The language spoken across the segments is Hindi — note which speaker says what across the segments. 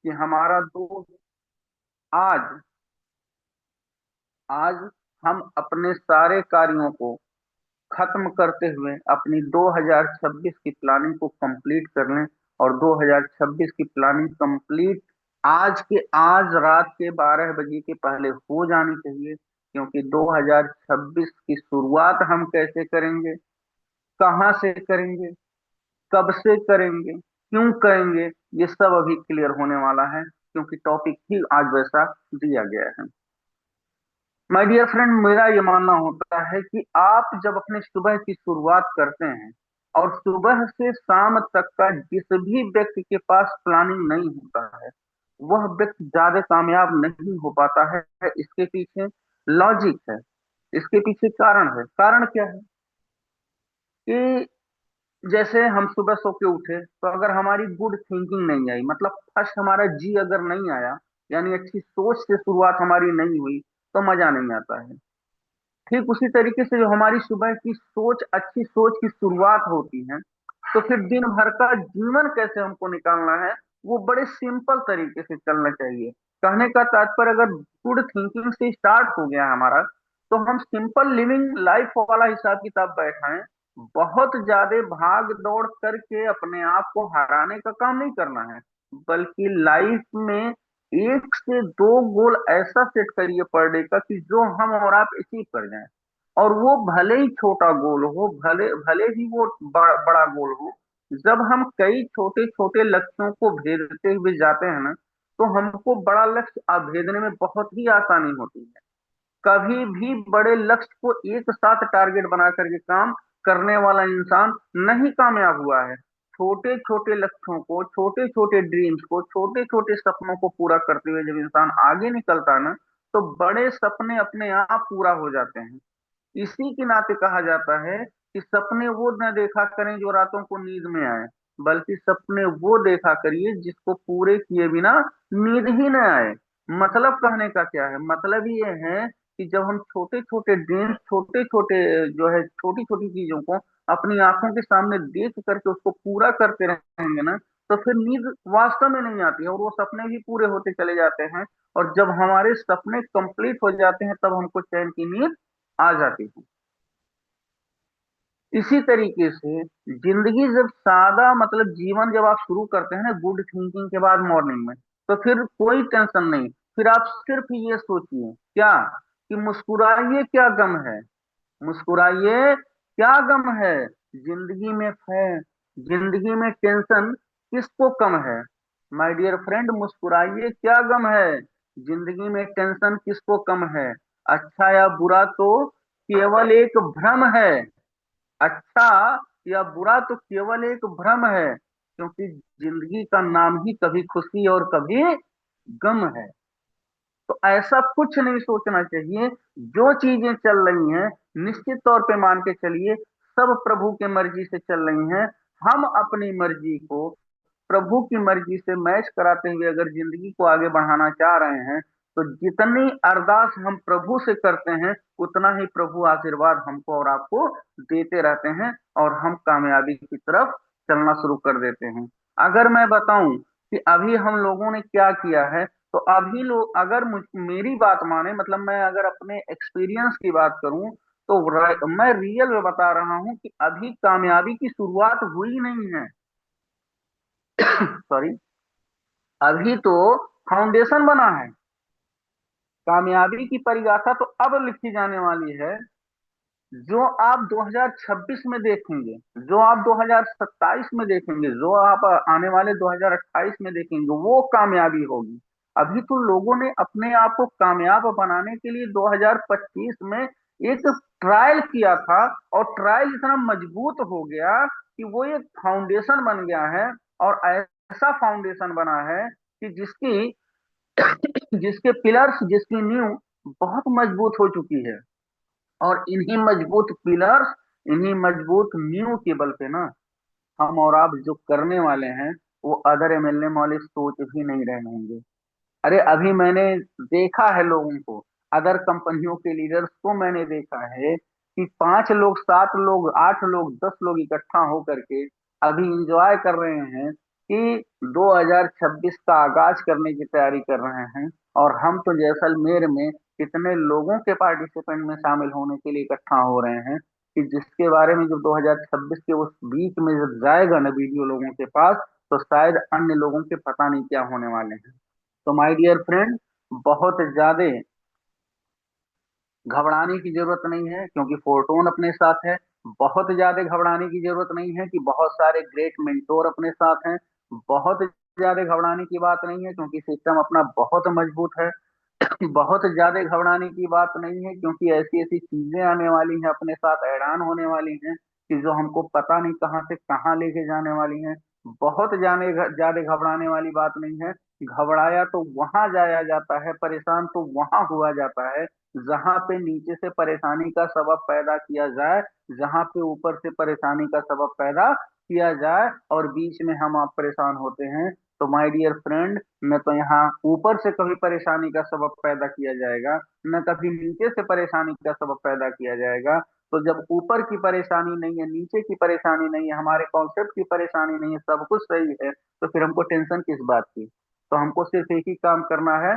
Speaker 1: कि हमारा दोस्त आज आज हम अपने सारे कार्यों को खत्म करते हुए अपनी 2026 की प्लानिंग को कंप्लीट कर लें। और 2026 की प्लानिंग कंप्लीट आज के आज रात के 12 बजे के पहले हो जानी चाहिए, क्योंकि 2026 की शुरुआत हम कैसे करेंगे, कहां से करेंगे, कब से करेंगे, क्यों करेंगे, ये सब अभी क्लियर होने वाला है, क्योंकि टॉपिक ही आज वैसा दिया गया है। माय डियर फ्रेंड, मेरा ये मानना होता है कि आप जब अपने सुबह की शुरुआत करते हैं और सुबह से शाम तक का जिस भी व्यक्ति के पास प्लानिंग नहीं होता है, वह व्यक्ति ज्यादा कामयाब नहीं हो पाता है। इसके पीछे लॉजिक है, इसके पीछे कारण है। कारण क्या है कि जैसे हम सुबह सो के उठे तो अगर हमारी गुड थिंकिंग नहीं आई, मतलब फर्स्ट हमारा जी अगर नहीं आया, यानी अच्छी सोच से शुरुआत हमारी नहीं हुई, तो मजा नहीं आता है। ठीक उसी तरीके से जो हमारी सुबह की सोच, अच्छी सोच की शुरुआत होती है, तो फिर दिन भर का जीवन कैसे हमको निकालना है, वो बड़े सिंपल तरीके से चलना चाहिए। कहने का तात्पर्य, अगर गुड थिंकिंग से स्टार्ट हो गया है हमारा, तो हम सिंपल लिविंग लाइफ वाला हिसाब किताब बैठाएं। बहुत ज्यादा भाग दौड़ करके अपने आप को हराने का काम नहीं करना है, बल्कि लाइफ में एक से दो गोल ऐसा सेट करिए पर डे का कि जो हम और आप अचीव कर जाएं। और वो भले ही छोटा गोल हो, भले भले ही वो बड़ा गोल हो। जब हम कई छोटे छोटे लक्ष्यों को भेदते हुए जाते हैं ना, तो हमको बड़ा लक्ष्य भेदने में बहुत ही आसानी होती है। कभी भी बड़े लक्ष्य को एक साथ टारगेट बना करके काम करने वाला इंसान नहीं कामयाब हुआ है। छोटे छोटे लक्ष्यों को, छोटे छोटे ड्रीम्स को, छोटे छोटे सपनों को पूरा करते हुए जब इंसान आगे निकलता है ना, तो बड़े सपने अपने आप पूरा हो जाते हैं। इसी के नाते कहा जाता है कि सपने वो न देखा करें जो रातों को नींद में आए, बल्कि सपने वो देखा करिए जिसको पूरे किए बिना नींद ही न आए। मतलब कहने का क्या है, मतलब ये है कि जब हम छोटे छोटे ड्रीम्स, छोटे छोटे जो है छोटी छोटी चीजों को अपनी आंखों के सामने देख करके उसको पूरा करते रहेंगे ना, तो फिर नींद वास्तव में नहीं आती है और वो सपने भी पूरे होते चले जाते हैं। और जब हमारे सपने कंप्लीट हो जाते हैं, तब हमको चैन की नींद आ जाती है। इसी तरीके से जिंदगी जब सादा, मतलब जीवन जब आप शुरू करते हैं ना गुड थिंकिंग के बाद मॉर्निंग में, तो फिर कोई टेंशन नहीं। फिर आप सिर्फ ये सोचिए क्या, कि मुस्कुराइए क्या गम है, मुस्कुराइए क्या गम है, जिंदगी में है, जिंदगी में टेंशन किसको कम है। माय डियर फ्रेंड, मुस्कुराइए क्या गम है, जिंदगी में टेंशन किसको कम है। अच्छा या बुरा तो केवल एक भ्रम है, अच्छा या बुरा तो केवल एक भ्रम है, क्योंकि जिंदगी का नाम ही कभी खुशी और कभी गम है। तो ऐसा कुछ नहीं सोचना चाहिए। जो चीजें चल रही हैं, निश्चित तौर पे मान के चलिए, सब प्रभु की मर्जी से चल रही हैं। हम अपनी मर्जी को प्रभु की मर्जी से मैच कराते हुए अगर जिंदगी को आगे बढ़ाना चाह रहे हैं, तो जितनी अरदास हम प्रभु से करते हैं, उतना ही प्रभु आशीर्वाद हमको और आपको देते रहते हैं, और हम कामयाबी की तरफ चलना शुरू कर देते हैं। अगर मैं बताऊं कि अभी हम लोगों ने क्या किया है, तो अभी लोग अगर मेरी बात माने, मतलब मैं अगर अपने एक्सपीरियंस की बात करूं, तो मैं रियल में बता रहा हूं कि अभी कामयाबी की शुरुआत हुई नहीं है। सॉरी, अभी तो फाउंडेशन बना है। कामयाबी की परिगाथा तो अब लिखी जाने वाली है। जो आप 2026 में देखेंगे, जो आप 2027 में देखेंगे, जो आप आने वाले 2028 में देखेंगे, वो कामयाबी होगी। अभी तो लोगों ने अपने आप को कामयाब बनाने के लिए 2025 में एक ट्रायल किया था, और ट्रायल इतना मजबूत हो गया कि वो एक फाउंडेशन बन गया है। और ऐसा फाउंडेशन बना है कि जिसकी जिसके पिलर्स, जिसकी नींव बहुत मजबूत हो चुकी है। और इन्हीं मजबूत पिलर्स, इन्हीं मजबूत नींव के बल पे ना, हम और आप जो करने वाले हैं, वो अधर मिलने वाली सोच भी नहीं रह जाएंगे। अरे अभी मैंने देखा है लोगों को, अदर कंपनियों के लीडर्स को मैंने देखा है कि 5 लोग, 7 लोग, 8 लोग, 10 लोग इकट्ठा होकर के अभी इंजॉय कर रहे हैं कि 2026 का आगाज करने की तैयारी कर रहे हैं, और हम तो जैसलमेर में कितने लोगों के पार्टिसिपेंट में शामिल होने के लिए इकट्ठा हो रहे हैं कि जिसके बारे में जब 2026 के उस बीच में जब जाएगा ना वीडियो लोगों के पास, तो शायद अन्य लोगों के पता नहीं क्या होने वाले हैं। तो माय डियर फ्रेंड, बहुत ज्यादा घबराने की जरूरत नहीं है क्योंकि फोर्टून अपने साथ है। बहुत ज्यादा घबराने की जरूरत नहीं है कि बहुत सारे ग्रेट मेंटोर अपने साथ हैं। बहुत ज्यादा घबराने की बात नहीं है क्योंकि सिस्टम अपना बहुत मजबूत है। बहुत ज्यादा घबराने की बात नहीं है क्योंकि ऐसी ऐसी चीजें आने वाली हैं, अपने साथ ऐलान होने वाली हैं कि जो हमको पता नहीं कहाँ से कहाँ लेके जाने वाली हैं। बहुत जाने ज्यादा घबराने वाली बात नहीं है। घबराया तो वहां जाया जाता है, परेशान तो वहां हुआ जाता है जहां पे नीचे से परेशानी का सबब पैदा किया जाए, जहां पे ऊपर से परेशानी का सबब पैदा किया जाए और बीच में हम आप परेशान होते हैं। तो माय डियर फ्रेंड, न तो यहाँ ऊपर से कभी परेशानी का सबब पैदा किया जाएगा, न कभी नीचे से परेशानी का सबब पैदा किया जाएगा। तो जब ऊपर की परेशानी नहीं है, नीचे की परेशानी नहीं है, हमारे कॉन्सेप्ट की परेशानी नहीं है, सब कुछ सही है, तो फिर हमको टेंशन किस बात की। तो हमको सिर्फ एक ही काम करना है,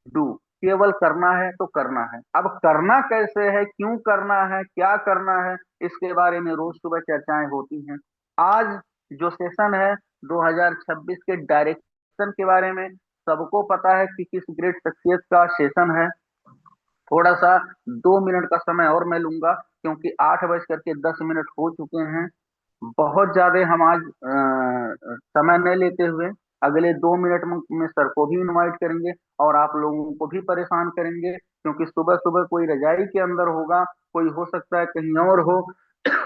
Speaker 1: डू। केवल करना है तो करना है। अब करना कैसे है, क्यों करना है, क्या करना है, इसके बारे में रोज सुबह चर्चाएं होती हैं। आज जो सेशन है 2026 के डायरेक्शन के बारे में सबको पता है कि किस ग्रेट शख्सियत का सेशन है। थोड़ा सा 2 मिनट का समय और मैं लूंगा क्योंकि 8 बज करके 10 मिनट हो चुके हैं। बहुत ज्यादा हम आज समय न लेते हुए अगले 2 मिनट में सर को भी इनवाइट करेंगे और आप लोगों को भी परेशान करेंगे क्योंकि सुबह सुबह कोई रजाई के अंदर होगा, कोई हो सकता है कहीं और हो,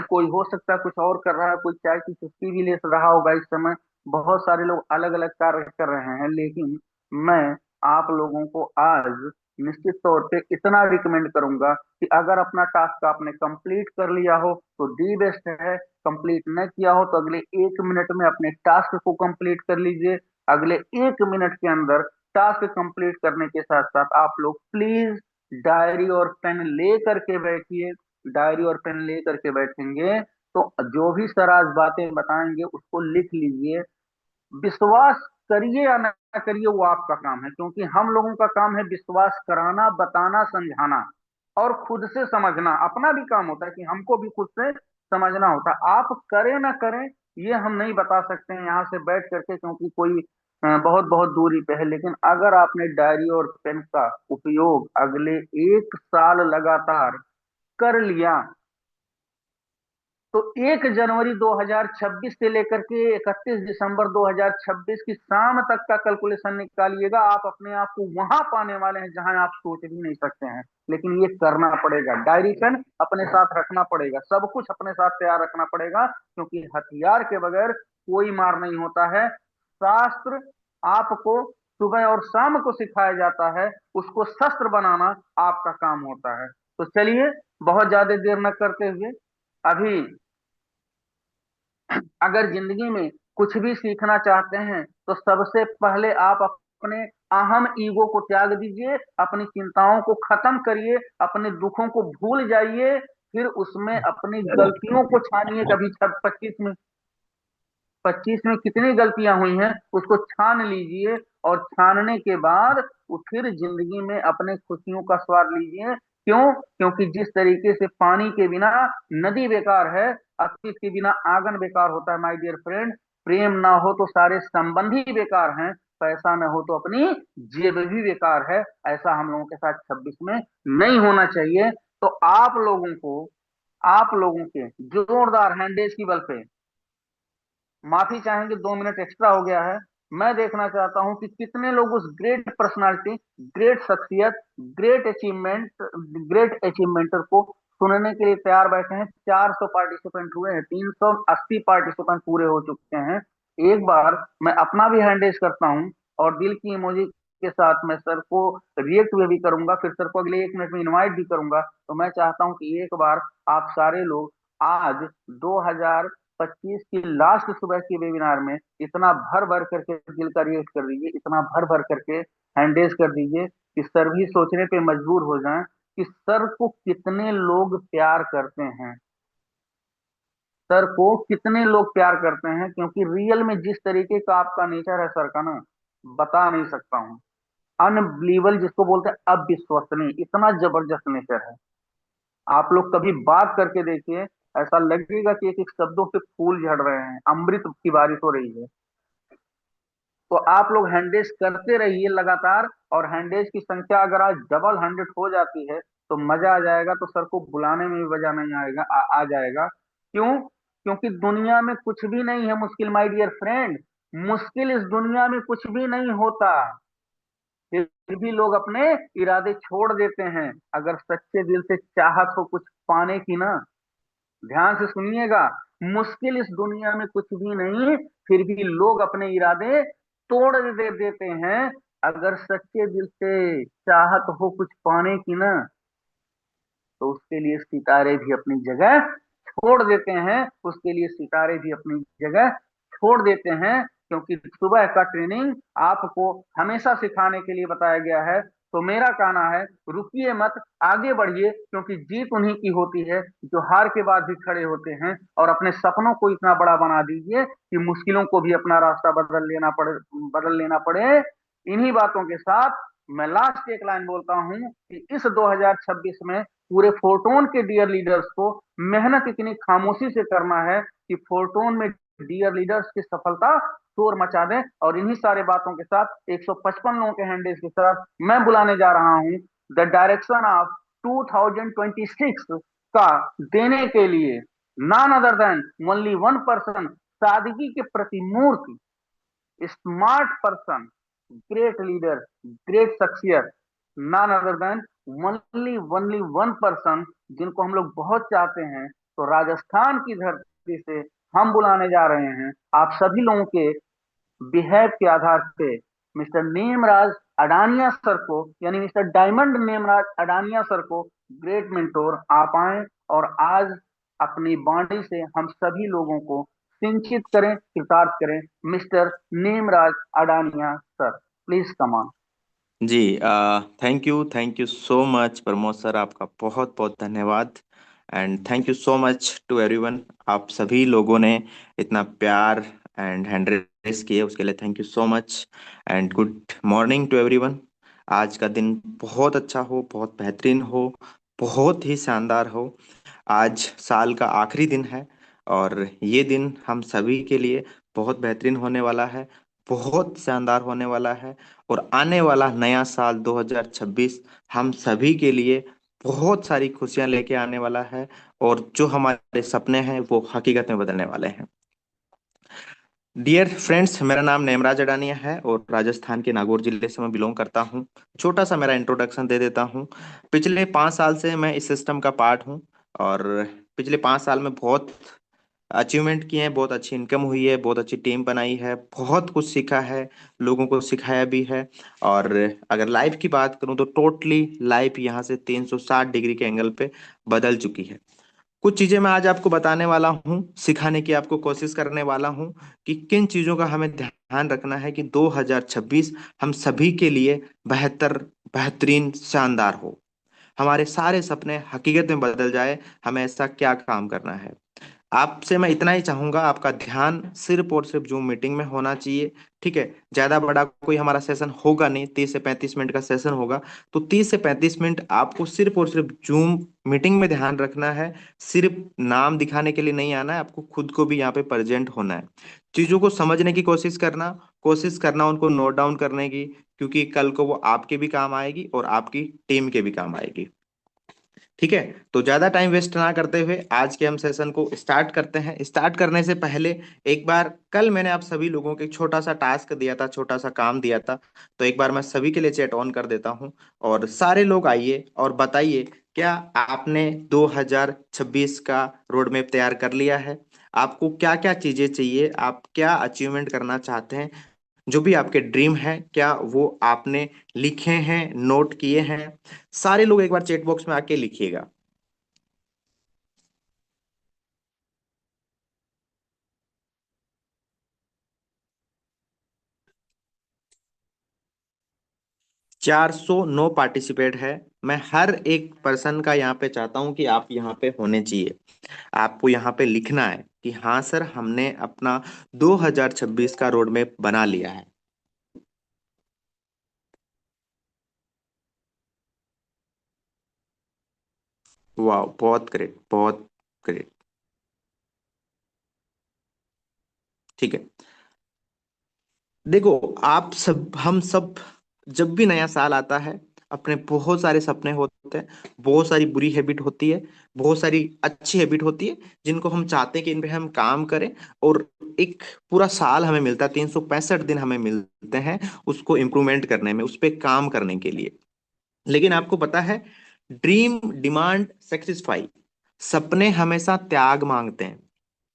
Speaker 1: कोई हो सकता है कुछ और कर रहा है, कोई चाय की चुस्की भी ले रहा होगा इस समय। बहुत सारे लोग अलग अलग कार्य कर रहे हैं, लेकिन मैं आप लोगों को आज निश्चित तौर पे इतना रिकमेंड करूंगा कि अगर अपना टास्क आपने कंप्लीट कर लिया हो तो दी बेस्ट है। कंप्लीट न किया हो तो अगले 1 मिनट में अपने टास्क को कंप्लीट कर लीजिए। अगले 1 मिनट के अंदर टास्क कंप्लीट करने के साथ साथ आप लोग प्लीज डायरी और पेन ले करके बैठिए। डायरी और पेन ले करके बैठेंगे तो जो भी सर आज बातें बताएंगे उसको लिख लीजिए। विश्वास करिए या ना करिए वो आपका काम है, क्योंकि हम लोगों का काम है विश्वास कराना, बताना, समझाना और खुद से समझना। अपना भी काम होता है कि हमको भी खुद से समझना होता है। आप करें ना करें ये हम नहीं बता सकते हैं यहाँ से बैठ करके, क्योंकि कोई बहुत बहुत दूरी पे है। लेकिन अगर आपने डायरी और पेन का उपयोग अगले 1 साल लगातार कर लिया तो 1 जनवरी 2026 से लेकर के 31 दिसंबर 2026 की शाम तक का कैलकुलेशन निकालिएगा। आप अपने आप को वहां पाने वाले हैं जहां आप सोच भी नहीं सकते हैं। लेकिन ये करना पड़ेगा, डायरी पेन अपने साथ रखना पड़ेगा, सब कुछ अपने साथ तैयार रखना पड़ेगा, क्योंकि हथियार के बगैर कोई मार नहीं होता है। शास्त्र आपको सुबह और शाम को सिखाया जाता है, उसको शस्त्र बनाना आपका काम होता है। तो चलिए, बहुत ज्यादा देर न करते हुए अभी, अगर जिंदगी में कुछ भी सीखना चाहते हैं तो सबसे पहले आप अपने अहम ईगो को त्याग दीजिए, अपनी चिंताओं को खत्म करिए, अपने दुखों को भूल जाइए। फिर उसमें अपनी गलतियों को छानिए। कभी 25 में कितनी गलतियां हुई हैं उसको छान लीजिए, और छानने के बाद वो फिर जिंदगी में अपने खुशियों का स्वाद लीजिए। क्यों? क्योंकि जिस तरीके से पानी के बिना नदी बेकार है, अतीत के बिना आंगन बेकार होता है माय डियर फ्रेंड, प्रेम ना हो तो सारे संबंधी बेकार हैं, पैसा ना हो तो अपनी जेब भी बेकार है। ऐसा हम लोगों के साथ 26 में नहीं होना चाहिए। तो आप लोगों के जोरदार हैंडेज की बल पे माफी चाहेंगे। 2 मिनट एक्स्ट्रा हो गया है। मैं देखना चाहता हूं कि कितने लोग उस ग्रेट पर्सनालिटी, ग्रेट शख्सियत, ग्रेट अचीवमेंटर को सुनने के लिए तैयार बैठे हैं। 400 पार्टिसिपेंट हुए हैं, 380 पार्टिसिपेंट पूरे हो चुके हैं। एक बार मैं अपना भी हैंडेज करता हूं और दिल की इमोजी के साथ मैं सर को रिएक्ट भी करूंगा, फिर सर को अगले 1 मिनट में इनवाइट भी करूंगा। तो मैं चाहता हूं कि एक बार आप सारे लोग आज 2025 की लास्ट सुबह की वेबिनार में इतना भर भर करके दिल का रिएक्ट कर दीजिए, इतना भर भर करके हैंडेज कर दीजिए कि सर भी सोचने पे मजबूर हो जाएं कि सर को कितने लोग प्यार करते हैं। सर को कितने लोग प्यार करते हैं, क्योंकि रियल में जिस तरीके का आपका नेचर है सर का ना, बता नहीं सकता हूँ। अनबिलीवल जिसको बोलते हैं, अविश्वसनीय, इतना जबरदस्त नेचर है। आप लोग कभी बात करके देखिए, ऐसा लगेगा कि एक एक शब्दों से फूल झड़ रहे हैं, अमृत की बारिश हो रही है। तो आप लोग हैंडेज करते रहिए लगातार, और हैंडेज की संख्या अगर आज डबल 100 हो जाती है तो मजा आ जाएगा, तो सर को बुलाने में भी मजा नहीं आएगा, आ जाएगा। क्यों? क्योंकि दुनिया में कुछ भी नहीं है मुश्किल माय डियर फ्रेंड। मुश्किल इस दुनिया में कुछ भी नहीं होता। फिर भी लोग अपने इरादे छोड़ देते हैं। अगर सच्चे दिल से चाहत हो कुछ पाने की ना, ध्यान से सुनिएगा, मुश्किल इस दुनिया में कुछ भी नहीं, फिर भी लोग अपने इरादे तोड़ देते हैं। अगर सच्चे दिल से चाहत हो कुछ पाने की ना, तो उसके लिए सितारे भी अपनी जगह छोड़ देते हैं, उसके लिए सितारे भी अपनी जगह छोड़ देते हैं। क्योंकि सुबह का ट्रेनिंग आपको हमेशा सिखाने के लिए बताया गया है। तो मेरा कहना है, रुकिए मत, आगे बढ़िए, क्योंकि जीत उन्हीं की होती है जो हार के बाद भी खड़े होते हैं। और अपने सपनों को इतना बड़ा बना दीजिए कि मुश्किलों को भी अपना रास्ता बदल लेना पड़े। इन्हीं बातों के साथ मैं लास्ट एक लाइन बोलता हूं कि इस 2026 में पूरे फोरटोन के डियर लीडर्स को मेहनत इतनी खामोशी से करना है कि फोरटोन में डियर लीडर्स की सफलता शोर मचा दें। और इन्हीं सारे बातों के साथ 155 लोगों के हैंडल्स के साथ मैं बुलाने जा रहा हूं द डायरेक्शन ऑफ 2026 का, देने के लिए none other than only one person, सादगी के प्रतिमूर्ति, smart person, great leader, great शख्सियत, none other than only only one person, जिनको हम लोग बहुत चाहते हैं। तो राजस्थान की धरती से हम बुलाने जा रहे हैं आप सभी लोगों के बिहेव के आधार पे मिस्टर नेमराज अडानिया सर को, यानी मिस्टर डायमंड नेमराज अडानिया सर को ग्रेट मेंटोर आप आए, और आज अपनी वाणी से हम सभी लोगों को सिंचित करें, कृतार्थ करें। Mister Nemraj Adania sir, please come on.
Speaker 2: जी, thank you so much Pramod sir, आपका बहुत बहुत धन्यवाद। And thank you so much to everyone. आप सभी लोगों ने इतना प्यार एंड हैंड रेस किए, उसके लिए thank you so much. And good morning to everyone. आज का दिन बहुत अच्छा हो, बहुत बेहतरीन हो, बहुत ही शानदार हो। आज साल का आखिरी दिन है, और ये दिन हम सभी के लिए बहुत बेहतरीन होने वाला है, बहुत शानदार होने वाला है। और आने वाला नया साल 2026 हम सभी के लिए बहुत सारी खुशियां लेके आने वाला है, और जो हमारे सपने हैं वो हकीकत में बदलने वाले हैं। डियर फ्रेंड्स, मेरा नाम नेमराज अडानिया है और राजस्थान के नागौर जिले से मैं बिलोंग करता हूँ। छोटा सा मेरा इंट्रोडक्शन दे देता हूँ। पिछले 5 साल से मैं इस सिस्टम का पार्ट हूँ, और पिछले 5 साल में बहुत अचीवमेंट किए हैं, बहुत अच्छी इनकम हुई है, बहुत अच्छी टीम बनाई है, बहुत कुछ सीखा है, लोगों को सिखाया भी है। और अगर लाइफ की बात करूं तो टोटली लाइफ यहाँ से 360 डिग्री के एंगल पे बदल चुकी है। कुछ चीजें मैं आज आपको बताने वाला हूँ, सिखाने की आपको कोशिश करने वाला हूँ कि किन चीजों का हमें ध्यान रखना है कि 2026 हम सभी के लिए बेहतर, बेहतरीन, शानदार हो, हमारे सारे सपने हकीकत में बदल जाए। हमें ऐसा क्या काम करना है। आपसे मैं इतना ही चाहूंगा, आपका ध्यान सिर्फ और सिर्फ जूम मीटिंग में होना चाहिए। ठीक है, ज्यादा बड़ा कोई हमारा सेशन होगा नहीं, 30 से 35 मिनट का सेशन होगा। तो 30 से 35 मिनट आपको सिर्फ और सिर्फ जूम मीटिंग में ध्यान रखना है। सिर्फ नाम दिखाने के लिए नहीं आना है, आपको खुद को भी यहाँ पे प्रेजेंट होना है। चीजों को समझने की कोशिश करना उनको नोट डाउन करने की, क्योंकि कल को वो आपके भी काम आएगी और आपकी टीम के भी काम आएगी। ठीक है, तो ज्यादा टाइम वेस्ट ना करते हुए आज के हम सेशन को स्टार्ट करते हैं। स्टार्ट करने से पहले एक बार, कल मैंने आप सभी लोगों को एक छोटा सा टास्क दिया था, छोटा सा काम दिया था, तो एक बार मैं सभी के लिए चैट ऑन कर देता हूं। और सारे लोग आइए और बताइए, क्या आपने 2026 का रोड मैप तैयार कर लिया है? आपको क्या क्या चीजें चाहिए, आप क्या अचीवमेंट करना चाहते हैं, जो भी आपके ड्रीम है, क्या वो आपने लिखे हैं, नोट किए हैं? सारे लोग एक बार चैट बॉक्स में आके लिखिएगा। 409 पार्टिसिपेट है। मैं हर एक पर्सन का यहाँ पे चाहता हूँ कि आप यहाँ पे होने चाहिए। आपको यहाँ पे लिखना है कि हाँ सर, हमने अपना 2026 का रोड मैप बना लिया है। वाह, बहुत ग्रेट, बहुत ग्रेट। ठीक है। देखो, आप सब, हम सब, जब भी नया साल आता है, अपने बहुत सारे सपने होते हैं, बहुत सारी बुरी हैबिट होती है, बहुत सारी अच्छी हैबिट होती है, जिनको हम चाहते हैं कि इन पे हम काम करें। और एक पूरा साल हमें मिलता है, 365 दिन हमें मिलते हैं उसको इम्प्रूवमेंट करने में, उस पे काम करने के लिए। लेकिन आपको पता है, ड्रीम डिमांड सेक्सीफाई, सपने हमेशा त्याग मांगते हैं।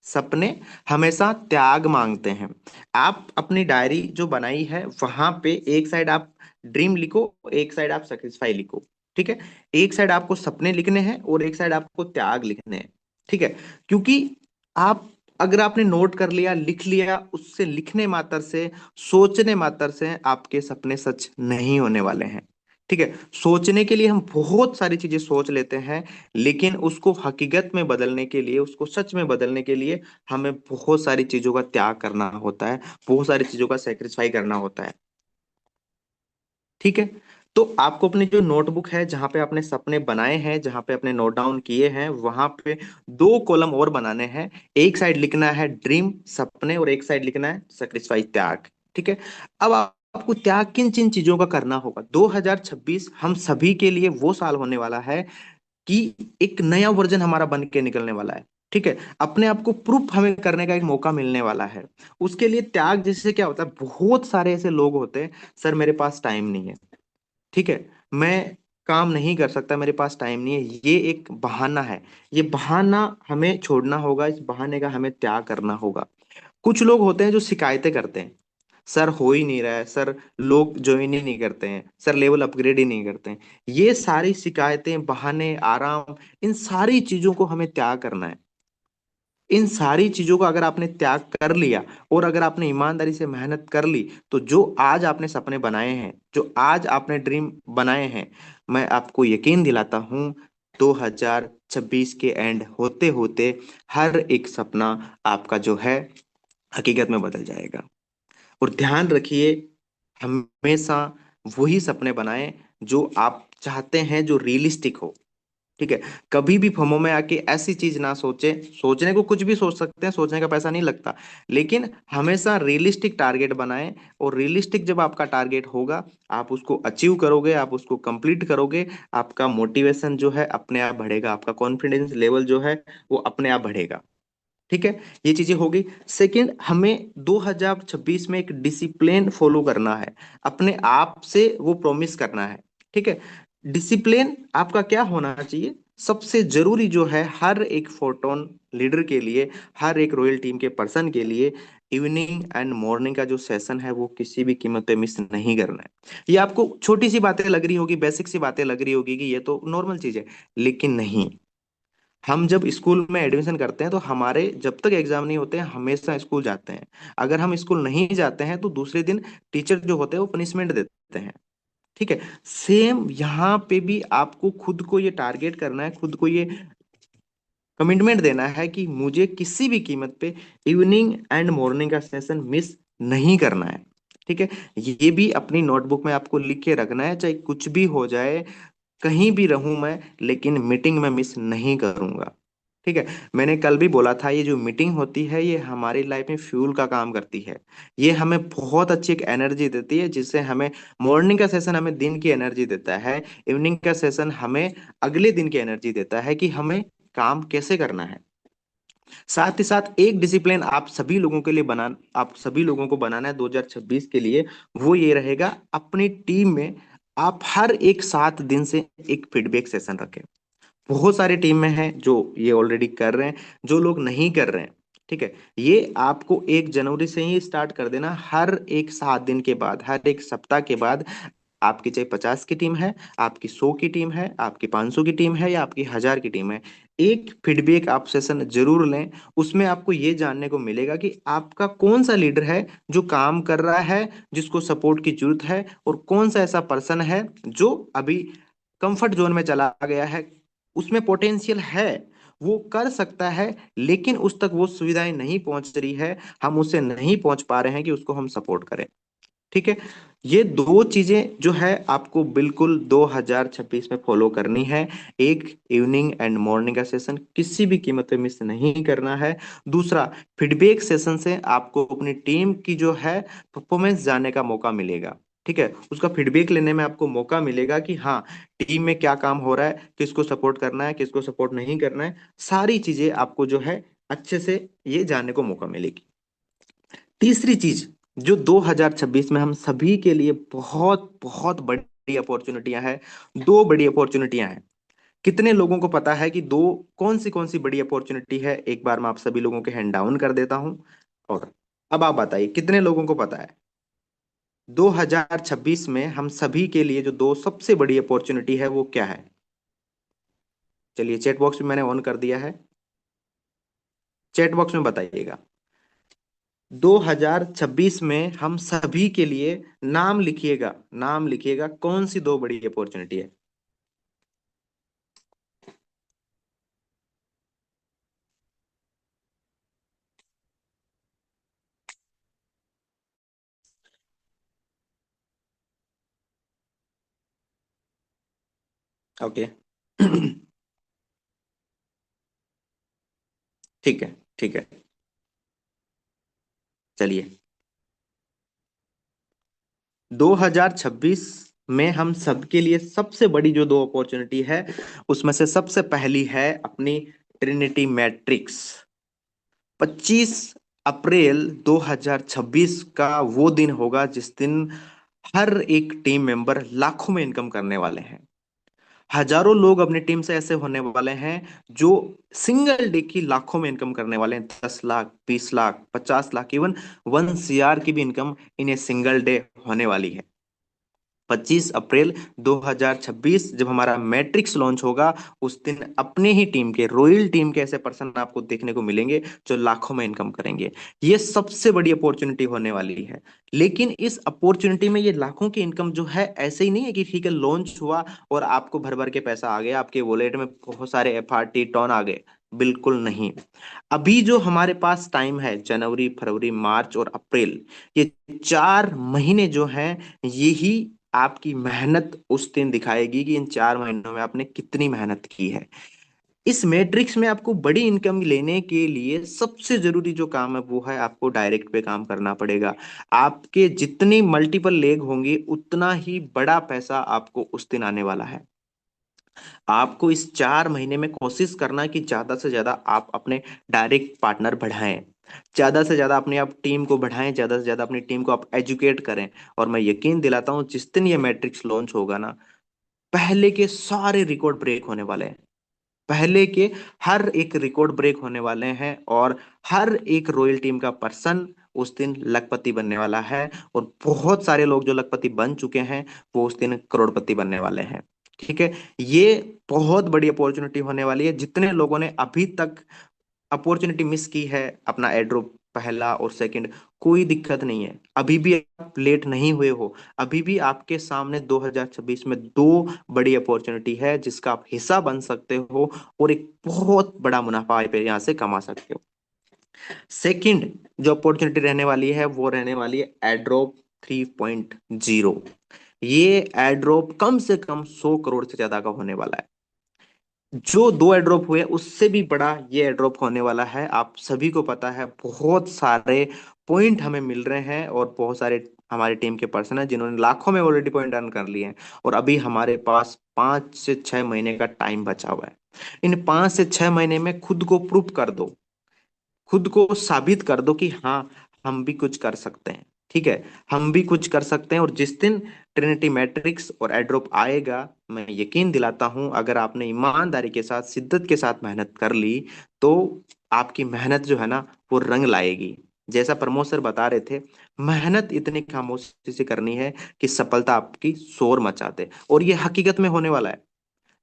Speaker 2: सपने हमेशा त्याग मांगते हैं। आप अपनी डायरी जो बनाई है वहां पे एक साइड आप ड्रीम लिखो, एक साइड आप सेक्रीफाई लिखो। ठीक है। एक साइड आपको सपने लिखने हैं और एक साइड आपको त्याग लिखने हैं। ठीक है। क्योंकि आप, अगर आपने नोट कर लिया, लिख लिया, उससे लिखने मात्र से, सोचने मात्र से आपके सपने सच नहीं होने वाले हैं। ठीक है। सोचने के लिए हम बहुत सारी चीजें सोच लेते हैं, लेकिन उसको हकीकत में बदलने के लिए, उसको सच में बदलने के लिए हमें बहुत सारी चीजों का त्याग करना होता है, बहुत सारी चीजों का सेक्रीफाई करना होता है। ठीक है। तो आपको अपनी जो नोटबुक है, जहां पे आपने सपने बनाए हैं, जहां पे आपने नोट डाउन किए हैं, वहां पे दो कॉलम और बनाने हैं। एक साइड लिखना है ड्रीम सपने, और एक साइड लिखना है सेक्रीफाई त्याग। ठीक है। अब आपको त्याग किन किन चीजों का करना होगा? 2026 हम सभी के लिए वो साल होने वाला है कि एक नया वर्जन हमारा बन के निकलने वाला है। ठीक है। अपने आप को प्रूफ हमें करने का एक मौका मिलने वाला है। उसके लिए त्याग जैसे क्या होता है, बहुत सारे ऐसे लोग होते हैं, सर मेरे पास टाइम नहीं है। ठीक है। मैं काम नहीं कर सकता, मेरे पास टाइम नहीं है, ये एक बहाना है। ये बहाना हमें छोड़ना होगा, इस बहाने का हमें त्याग करना होगा। कुछ लोग होते हैं जो शिकायतें करते हैं, सर हो ही नहीं रहा है, सर लोग ज्वाइन ही नहीं करते हैं, सर लेवल अपग्रेड ही नहीं करते हैं। ये सारी शिकायतें, बहाने, आराम, इन सारी चीजों को हमें त्याग करना है। इन सारी चीजों का अगर आपने त्याग कर लिया, और अगर आपने ईमानदारी से मेहनत कर ली, तो जो आज आपने सपने बनाए हैं, जो आज आपने ड्रीम बनाए हैं, मैं आपको यकीन दिलाता हूं, 2026 के एंड होते होते हर एक सपना आपका जो है हकीकत में बदल जाएगा। और ध्यान रखिए, हमेशा वही सपने बनाएं जो आप चाहते हैं, जो रियलिस्टिक हो। ठीक है। कभी भी फमो में आके ऐसी चीज ना सोचे। सोचने को कुछ भी सोच सकते हैं, सोचने का पैसा नहीं लगता, लेकिन हमेशा रियलिस्टिक टारगेट बनाएं। और रियलिस्टिक जब आपका टारगेट होगा, आप उसको अचीव करोगे, आप उसको कंप्लीट करोगे, आपका मोटिवेशन जो है अपने आप बढ़ेगा, आपका कॉन्फिडेंस लेवल जो है वो अपने आप बढ़ेगा। ठीक है। ये चीजें हो गई। सेकंड, हमें 2026 में एक डिसिप्लिन फॉलो करना है, अपने आप से वो प्रॉमिस करना है। ठीक है। डिसिप्लिन आपका क्या होना चाहिए? सबसे जरूरी जो है हर एक फोटोन लीडर के लिए, हर एक रॉयल टीम के पर्सन के लिए, इवनिंग एंड मॉर्निंग का जो सेशन है वो किसी भी कीमत पे मिस नहीं करना है। ये आपको छोटी सी बातें लग रही होगी, बेसिक सी बातें लग रही होगी कि ये तो नॉर्मल चीज है, लेकिन नहीं। हम जब स्कूल में एडमिशन करते हैं तो हमारे जब तक एग्जाम नहीं होते हैं हमेशा स्कूल जाते हैं। अगर हम स्कूल नहीं जाते हैं तो दूसरे दिन टीचर जो होते हैं वो पनिशमेंट देते हैं। ठीक है। सेम यहाँ पे भी आपको खुद को ये टारगेट करना है, खुद को ये कमिटमेंट देना है कि मुझे किसी भी कीमत पे इवनिंग एंड मॉर्निंग का सेशन मिस नहीं करना है। ठीक है। ये भी अपनी नोटबुक में आपको लिख के रखना है, चाहे कुछ भी हो जाए, कहीं भी रहूं मैं, लेकिन मीटिंग में मिस नहीं करूंगा। ठीक है। मैंने कल भी बोला था, ये जो मीटिंग होती है ये हमारी लाइफ में फ्यूल का काम करती है। ये हमें बहुत अच्छी एक एनर्जी देती है, जिससे हमें मॉर्निंग का सेशन हमें दिन की एनर्जी देता है, इवनिंग का सेशन हमें अगले दिन की एनर्जी देता है कि हमें काम कैसे करना है। साथ ही साथ एक डिसिप्लिन आप सभी लोगों के लिए बना आप सभी लोगों को बनाना है 2026 के लिए। वो ये रहेगा, अपनी टीम में आप हर एक 7 दिन से एक फीडबैक सेशन रखें। बहुत सारी टीम में हैं जो ये ऑलरेडी कर रहे हैं, जो लोग नहीं कर रहे हैं। ठीक है। ये आपको 1 जनवरी से ही स्टार्ट कर देना, हर एक 7 दिन के बाद, हर एक सप्ताह के बाद आपकी चाहे 50 की टीम है, आपकी 100 की टीम है, आपकी 500 की टीम है, या आपकी 1000 की टीम है, एक फीडबैक आप सेशन जरूर लें। उसमें आपको ये जानने को मिलेगा कि आपका कौन सा लीडर है जो काम कर रहा है, जिसको सपोर्ट की जरूरत है, और कौन सा ऐसा पर्सन है जो अभी कंफर्ट जोन में चला गया है, उसमें पोटेंशियल है, वो कर सकता है, लेकिन उस तक वो सुविधाएं नहीं पहुंच रही है, हम उससे नहीं पहुंच पा रहे हैं कि उसको हम सपोर्ट करें। ठीक है। ये दो चीजें जो है आपको बिल्कुल 2026 में फॉलो करनी है। एक, इवनिंग एंड मॉर्निंग का सेशन किसी भी कीमत पे मिस नहीं करना है। दूसरा, फीडबैक सेशन से आपको अपनी टीम की जो है परफॉर्मेंस जानने का मौका मिलेगा। ठीक है, उसका फीडबैक लेने में आपको मौका मिलेगा कि हाँ, टीम में क्या काम हो रहा है, किसको सपोर्ट करना है, किसको सपोर्ट नहीं करना है, सारी चीजें आपको जो है अच्छे से ये जानने को मौका मिलेगी। तीसरी चीज जो 2026 में हम सभी के लिए बहुत बहुत बड़ी अपॉर्चुनिटियां हैं, दो बड़ी अपॉर्चुनिटियां हैं। कितने लोगों को पता है कि दो कौन सी बड़ी अपॉर्चुनिटी है? एक बार मैं आप सभी लोगों के हैंड डाउन कर देता हूं, और अब आप बताइए कितने लोगों को पता है 2026 में हम सभी के लिए जो दो सबसे बड़ी अपॉर्चुनिटी है वो क्या है? चलिए, चैट बॉक्स भी मैंने ऑन कर दिया है, चैट बॉक्स में बताइएगा। 2026 में हम सभी के लिए नाम लिखिएगा, नाम लिखिएगा, कौन सी दो बड़ी अपॉर्चुनिटी है? ओके। ठीक है, ठीक है। चलिए, 2026 में हम सबके लिए सबसे बड़ी जो दो अपॉर्चुनिटी है, उसमें से सबसे पहली है अपनी ट्रिनिटी मैट्रिक्स। 25 अप्रैल 2026 का वो दिन होगा जिस दिन हर एक टीम मेंबर लाखों में इनकम करने वाले हैं। हजारों लोग अपनी टीम से ऐसे होने वाले हैं जो सिंगल डे की लाखों में इनकम करने वाले हैं। 10 लाख, 20 लाख, 50 लाख, इवन 1 CR की भी income in a single day होने वाली है। 25 अप्रैल 2026 जब हमारा मैट्रिक्स लॉन्च होगा, उस दिन अपने ही टीम के, रॉयल टीम के ऐसे पर्सन आपको देखने को मिलेंगे जो लाखों में इनकम करेंगे। ये सबसे बड़ी अपॉर्चुनिटी होने वाली है। लेकिन इस अपॉर्चुनिटी में ये लाखों की इनकम जो है, ऐसे ही नहीं है कि ठीक है लॉन्च हुआ और आपको भर भर के पैसा आ गया, आपके वॉलेट में बहुत सारे FRT टॉन आ गए। बिल्कुल नहीं। अभी जो हमारे पास टाइम है, जनवरी, फरवरी, मार्च और अप्रैल, ये 4 महीने जो हैं, यही आपकी मेहनत उस दिन दिखाएगी कि इन 4 महीनों में आपने कितनी मेहनत की है। इस मैट्रिक्स में आपको बड़ी इनकम लेने के लिए सबसे जरूरी जो काम है वो है आपको डायरेक्ट पे काम करना पड़ेगा। आपके जितनी मल्टीपल लेग होंगी, उतना ही बड़ा पैसा आपको उस दिन आने वाला है। आपको इस 4 महीने में कोशिश करना कि ज्यादा से ज्यादा आप अपने डायरेक्ट पार्टनर बढ़ाएं, ज्यादा से ज्यादा अपनी आप टीम को बढ़ाएं, ज्यादा से ज्यादा अपनी टीम को आप एजुकेट करें। और मैं यकीन दिलाता हूं जिस दिन ये मैट्रिक्स लॉन्च होगा ना, पहले के सारे रिकॉर्ड ब्रेक होने वाले हैं। पहले के हर एक रिकॉर्ड ब्रेक होने वाले हैं, और हर एक रॉयल टीम का पर्सन उस दिन लखपति बनने वाला है। और बहुत सारे लोग जो लखपति बन चुके हैं, वो उस दिन करोड़पति बनने वाले हैं। ठीक है। ये बहुत बड़ी अपॉर्चुनिटी होने वाली है। जितने लोगों ने अभी तक अपॉर्चुनिटी मिस की है, अपना एड्रॉप पहला और सेकंड, कोई दिक्कत नहीं है, अभी भी आप लेट नहीं हुए हो। अभी भी आपके सामने 2026 में दो बड़ी अपॉर्चुनिटी है जिसका आप हिस्सा बन सकते हो, और एक बहुत बड़ा मुनाफा आप यहाँ से कमा सकते हो। सेकंड जो अपॉर्चुनिटी रहने वाली है वो रहने वाली है एड्रॉप 3.0। ये एड्रॉप कम से कम 100 करोड़ से ज्यादा का होने वाला है। जो दो एड्रॉप हुए उससे भी बड़ा ये एड्रॉप होने वाला है। आप सभी को पता है, बहुत सारे पॉइंट हमें मिल रहे हैं, और बहुत सारे हमारी टीम के पर्सन हैं जिन्होंने लाखों में ऑलरेडी पॉइंट अर्न कर लिए हैं। और अभी हमारे पास 5 से 6 महीने का टाइम बचा हुआ है। इन 5 से 6 महीने में खुद को प्रूव कर दो, खुद को साबित कर दो कि हाँ, हम भी कुछ कर सकते हैं। ठीक है, हम भी कुछ कर सकते हैं। और जिस दिन ट्रिनिटी मैट्रिक्स और एड्रोप आएगा, मैं यकीन दिलाता हूं अगर आपने ईमानदारी के साथ, शिद्दत के साथ मेहनत कर ली, तो आपकी मेहनत जो है ना, वो रंग लाएगी। जैसा प्रमोद सर बता रहे थे, मेहनत इतनी खामोशी से करनी है कि सफलता आपकी शोर मचा दे, और ये हकीकत में होने वाला है।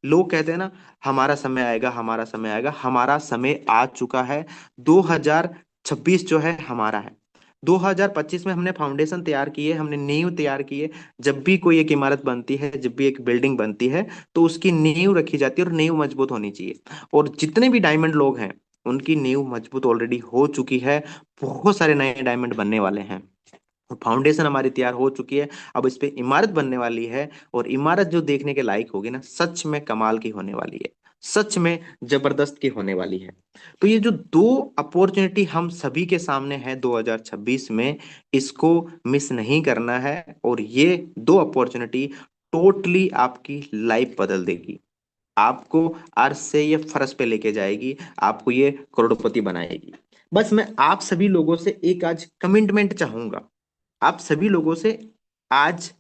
Speaker 2: लोग कहते हैं ना, हमारा समय आएगा, हमारा समय आएगा, हमारा समय आ चुका है। 2026 जो है हमारा है। 2025 में हमने फाउंडेशन तैयार की है, हमने नींव तैयार की है। जब भी कोई एक इमारत बनती है, जब भी एक बिल्डिंग बनती है, तो उसकी नींव रखी जाती है, और नींव मजबूत होनी चाहिए। और जितने भी डायमंड लोग हैं, उनकी नींव मजबूत ऑलरेडी हो चुकी है। बहुत सारे नए डायमंड बनने वाले हैं। फाउंडेशन हमारी तैयार हो चुकी है, अब इस पे इमारत बनने वाली है। और इमारत जो देखने के लायक होगी ना, सच में कमाल की होने वाली है, सच में जबरदस्त की होने वाली है। तो ये जो दो अपॉर्चुनिटी हम सभी के सामने है 2026 में, इसको मिस नहीं करना है। और ये दो अपॉर्चुनिटी टोटली आपकी लाइफ बदल देगी। आपको अर्श से ये फर्श पे लेके जाएगी, आपको ये करोड़पति बनाएगी। बस मैं आप सभी लोगों से एक आज कमिटमेंट चाहूंगा, आप सभी लोगों से। आज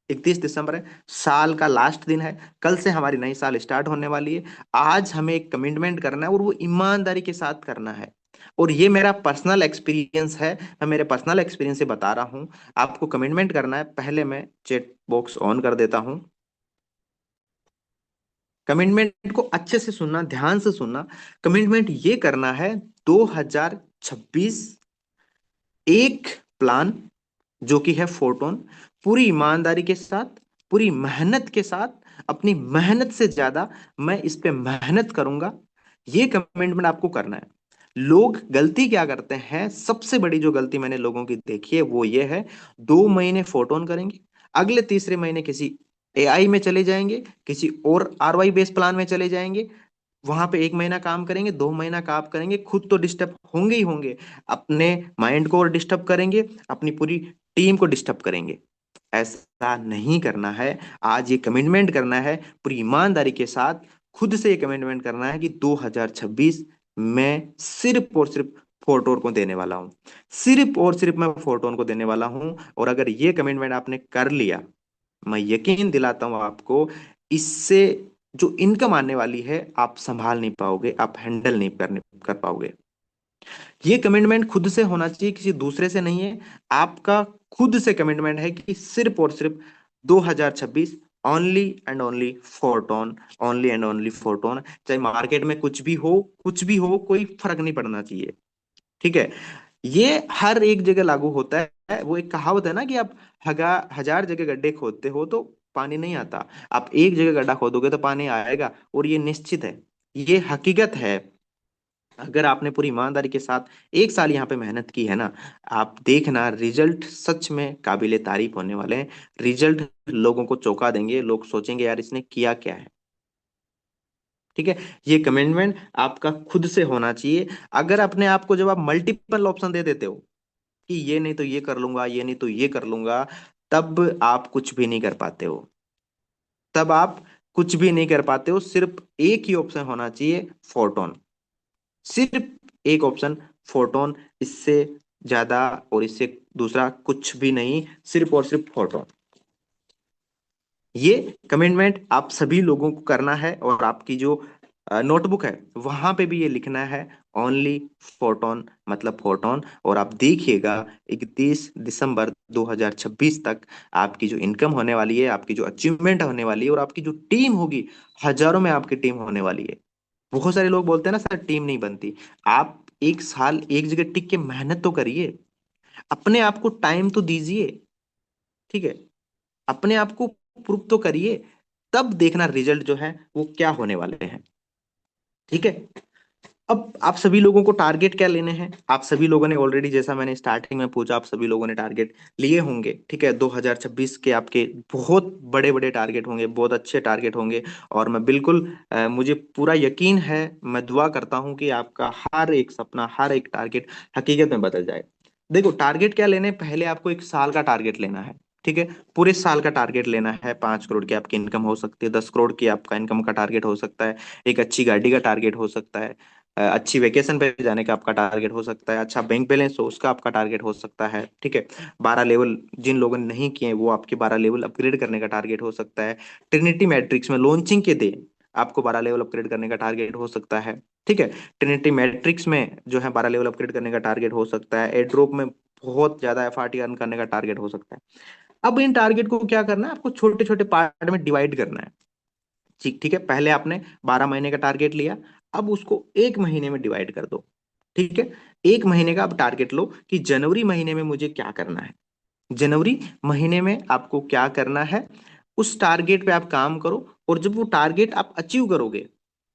Speaker 2: 31 दिसंबर है, साल का लास्ट दिन है, कल से हमारी नई साल स्टार्ट होने वाली है। आज हमें एक कमिटमेंट करना है, और वो ईमानदारी के साथ करना है। और ये मेरा पर्सनल एक्सपीरियंस है, मैं मेरे पर्सनल एक्सपीरियंस से बता रहा हूं। आपको कमिटमेंट करना है। पहले मैं चैट बॉक्स ऑन कर देता हूं। कमिटमेंट को अच्छे से सुनना, ध्यान से सुनना। कमिटमेंट ये करना है, 2026 एक प्लान, जो कि है फोटोन, पूरी ईमानदारी के साथ, पूरी मेहनत के साथ, अपनी मेहनत से ज्यादा मैं इस पे मेहनत करूंगा। ये कमिटमेंट आपको करना है। लोग गलती क्या करते हैं, सबसे बड़ी जो गलती मैंने लोगों की देखी है वो ये है, 2 महीने फोटोन करेंगे, अगले तीसरे महीने किसी एआई में चले जाएंगे, किसी और आरवाई बेस्ड प्लान में चले जाएंगे। वहां पे 1 महीना काम करेंगे, 2 महीना काम करेंगे, खुद तो डिस्टर्ब होंगे ही होंगे, अपने माइंड को और डिस्टर्ब करेंगे, अपनी पूरी टीम को डिस्टर्ब करेंगे। ऐसा नहीं करना है। आज ये कमिटमेंट करना है पूरी ईमानदारी के साथ। खुद से ये कमिटमेंट करना है कि 2026 मैं सिर्फ और सिर्फ फोटोन को देने वाला हूं, सिर्फ और सिर्फ मैं फोटोन को देने वाला हूं। और अगर ये कमिटमेंट आपने कर लिया, मैं यकीन दिलाता हूं आपको, इससे जो इनकम आने वाली है आप संभाल नहीं पाओगे, आप हैंडल नहीं कर पाओगे। ये कमिटमेंट खुद से होना चाहिए, किसी दूसरे से नहीं है। आपका खुद से कमिटमेंट है कि सिर्फ और सिर्फ 2026 only and only photon, only and only photon. चाहे मार्केट में कुछ भी हो, कुछ भी हो, कोई फर्क नहीं पड़ना चाहिए। ठीक है। ये हर एक जगह लागू होता है। वो एक कहावत है ना कि आप 1000 जगह गड्ढे खोदते हो तो पानी नहीं आता, आप एक जगह गड्ढा खोदोगे तो पानी आएगा, और ये निश्चित है, ये हकीकत है। अगर आपने पूरी ईमानदारी के साथ 1 साल यहाँ पे मेहनत की है ना, आप देखना रिजल्ट सच में काबिले तारीफ होने वाले हैं। रिजल्ट लोगों को चौंका देंगे, लोग सोचेंगे यार इसने किया क्या है। ठीक है। ये कमिटमेंट आपका खुद से होना चाहिए। अगर अपने आप को जब आप मल्टीपल ऑप्शन दे देते हो कि ये नहीं तो ये कर लूंगा, ये नहीं तो ये कर लूंगा, तब आप कुछ भी नहीं कर पाते हो। तब आप कुछ भी नहीं कर पाते हो। सिर्फ एक ही ऑप्शन होना चाहिए, फोटोन। सिर्फ एक ऑप्शन, फोटोन। इससे ज्यादा और इससे दूसरा कुछ भी नहीं, सिर्फ और सिर्फ फोटोन। ये कमिटमेंट आप सभी लोगों को करना है, और आपकी जो नोटबुक है वहां पे भी ये लिखना है, ओनली फोटोन मतलब फोटोन। और आप देखिएगा 31 दिसंबर 2026 तक आपकी जो इनकम होने वाली है, आपकी जो अचीवमेंट होने वाली है, और आपकी जो टीम होगी, हजारों में आपकी टीम होने वाली है। बहुत सारे लोग बोलते हैं ना सर टीम नहीं बनती। आप 1 साल एक जगह टिक के मेहनत तो करिए, अपने आप को टाइम तो दीजिए। ठीक है। अपने आप को प्रूव तो करिए, तब देखना रिजल्ट जो है वो क्या होने वाले हैं। ठीक है। अब आप सभी लोगों को टारगेट क्या लेने हैं, आप सभी लोगों ने ऑलरेडी, जैसा मैंने स्टार्टिंग में पूछा, आप सभी लोगों ने टारगेट लिए होंगे। ठीक है। 2026 के आपके बहुत बड़े बड़े टारगेट होंगे, बहुत अच्छे टारगेट होंगे। और मैं बिल्कुल मुझे पूरा यकीन है, मैं दुआ करता हूं कि आपका हर एक सपना, हर एक टारगेट हकीकत में बदल जाए। देखो टारगेट क्या लेने, पहले आपको 1 साल का टारगेट लेना है। ठीक है। पूरे साल का टारगेट लेना है। 5 करोड़ की आपकी इनकम हो सकती है, 10 करोड़ की आपका इनकम का टारगेट हो सकता है, एक अच्छी गाड़ी का टारगेट हो सकता है, अच्छी वेकेशन पे जाने का आपका टारगेट हो सकता है, अच्छा बैंक बैलेंस हो उसका आपका टारगेट हो सकता है। ठीक है। 12 लेवल जिन लोगों ने नहीं किए वो आपके 12 लेवल अपग्रेड करने का टारगेट हो सकता है। ट्रिनिटी मैट्रिक्स में लॉन्चिंग के दिन आपको 12 लेवल अपग्रेड करने का टारगेट हो सकता है। ठीक है। ट्रिनिटी मैट्रिक्स में जो है 12 लेवल अपग्रेड करने का टारगेट हो सकता है। एड्रोप में बहुत ज्यादा एफआरटी अर्न करने का टारगेट हो सकता है। अब इन टारगेट को क्या करना है, आपको छोटे छोटे पार्ट में डिवाइड करना है। ठीक ठीक है, पहले आपने 12 महीने का टारगेट लिया, अब उसको एक महीने में डिवाइड कर दो। ठीक है, एक महीने का आप टारगेट लो कि जनवरी महीने में मुझे क्या करना है। जनवरी महीने में आपको क्या करना है, उस टारगेट पे आप काम करो। और जब वो टारगेट आप अचीव करोगे,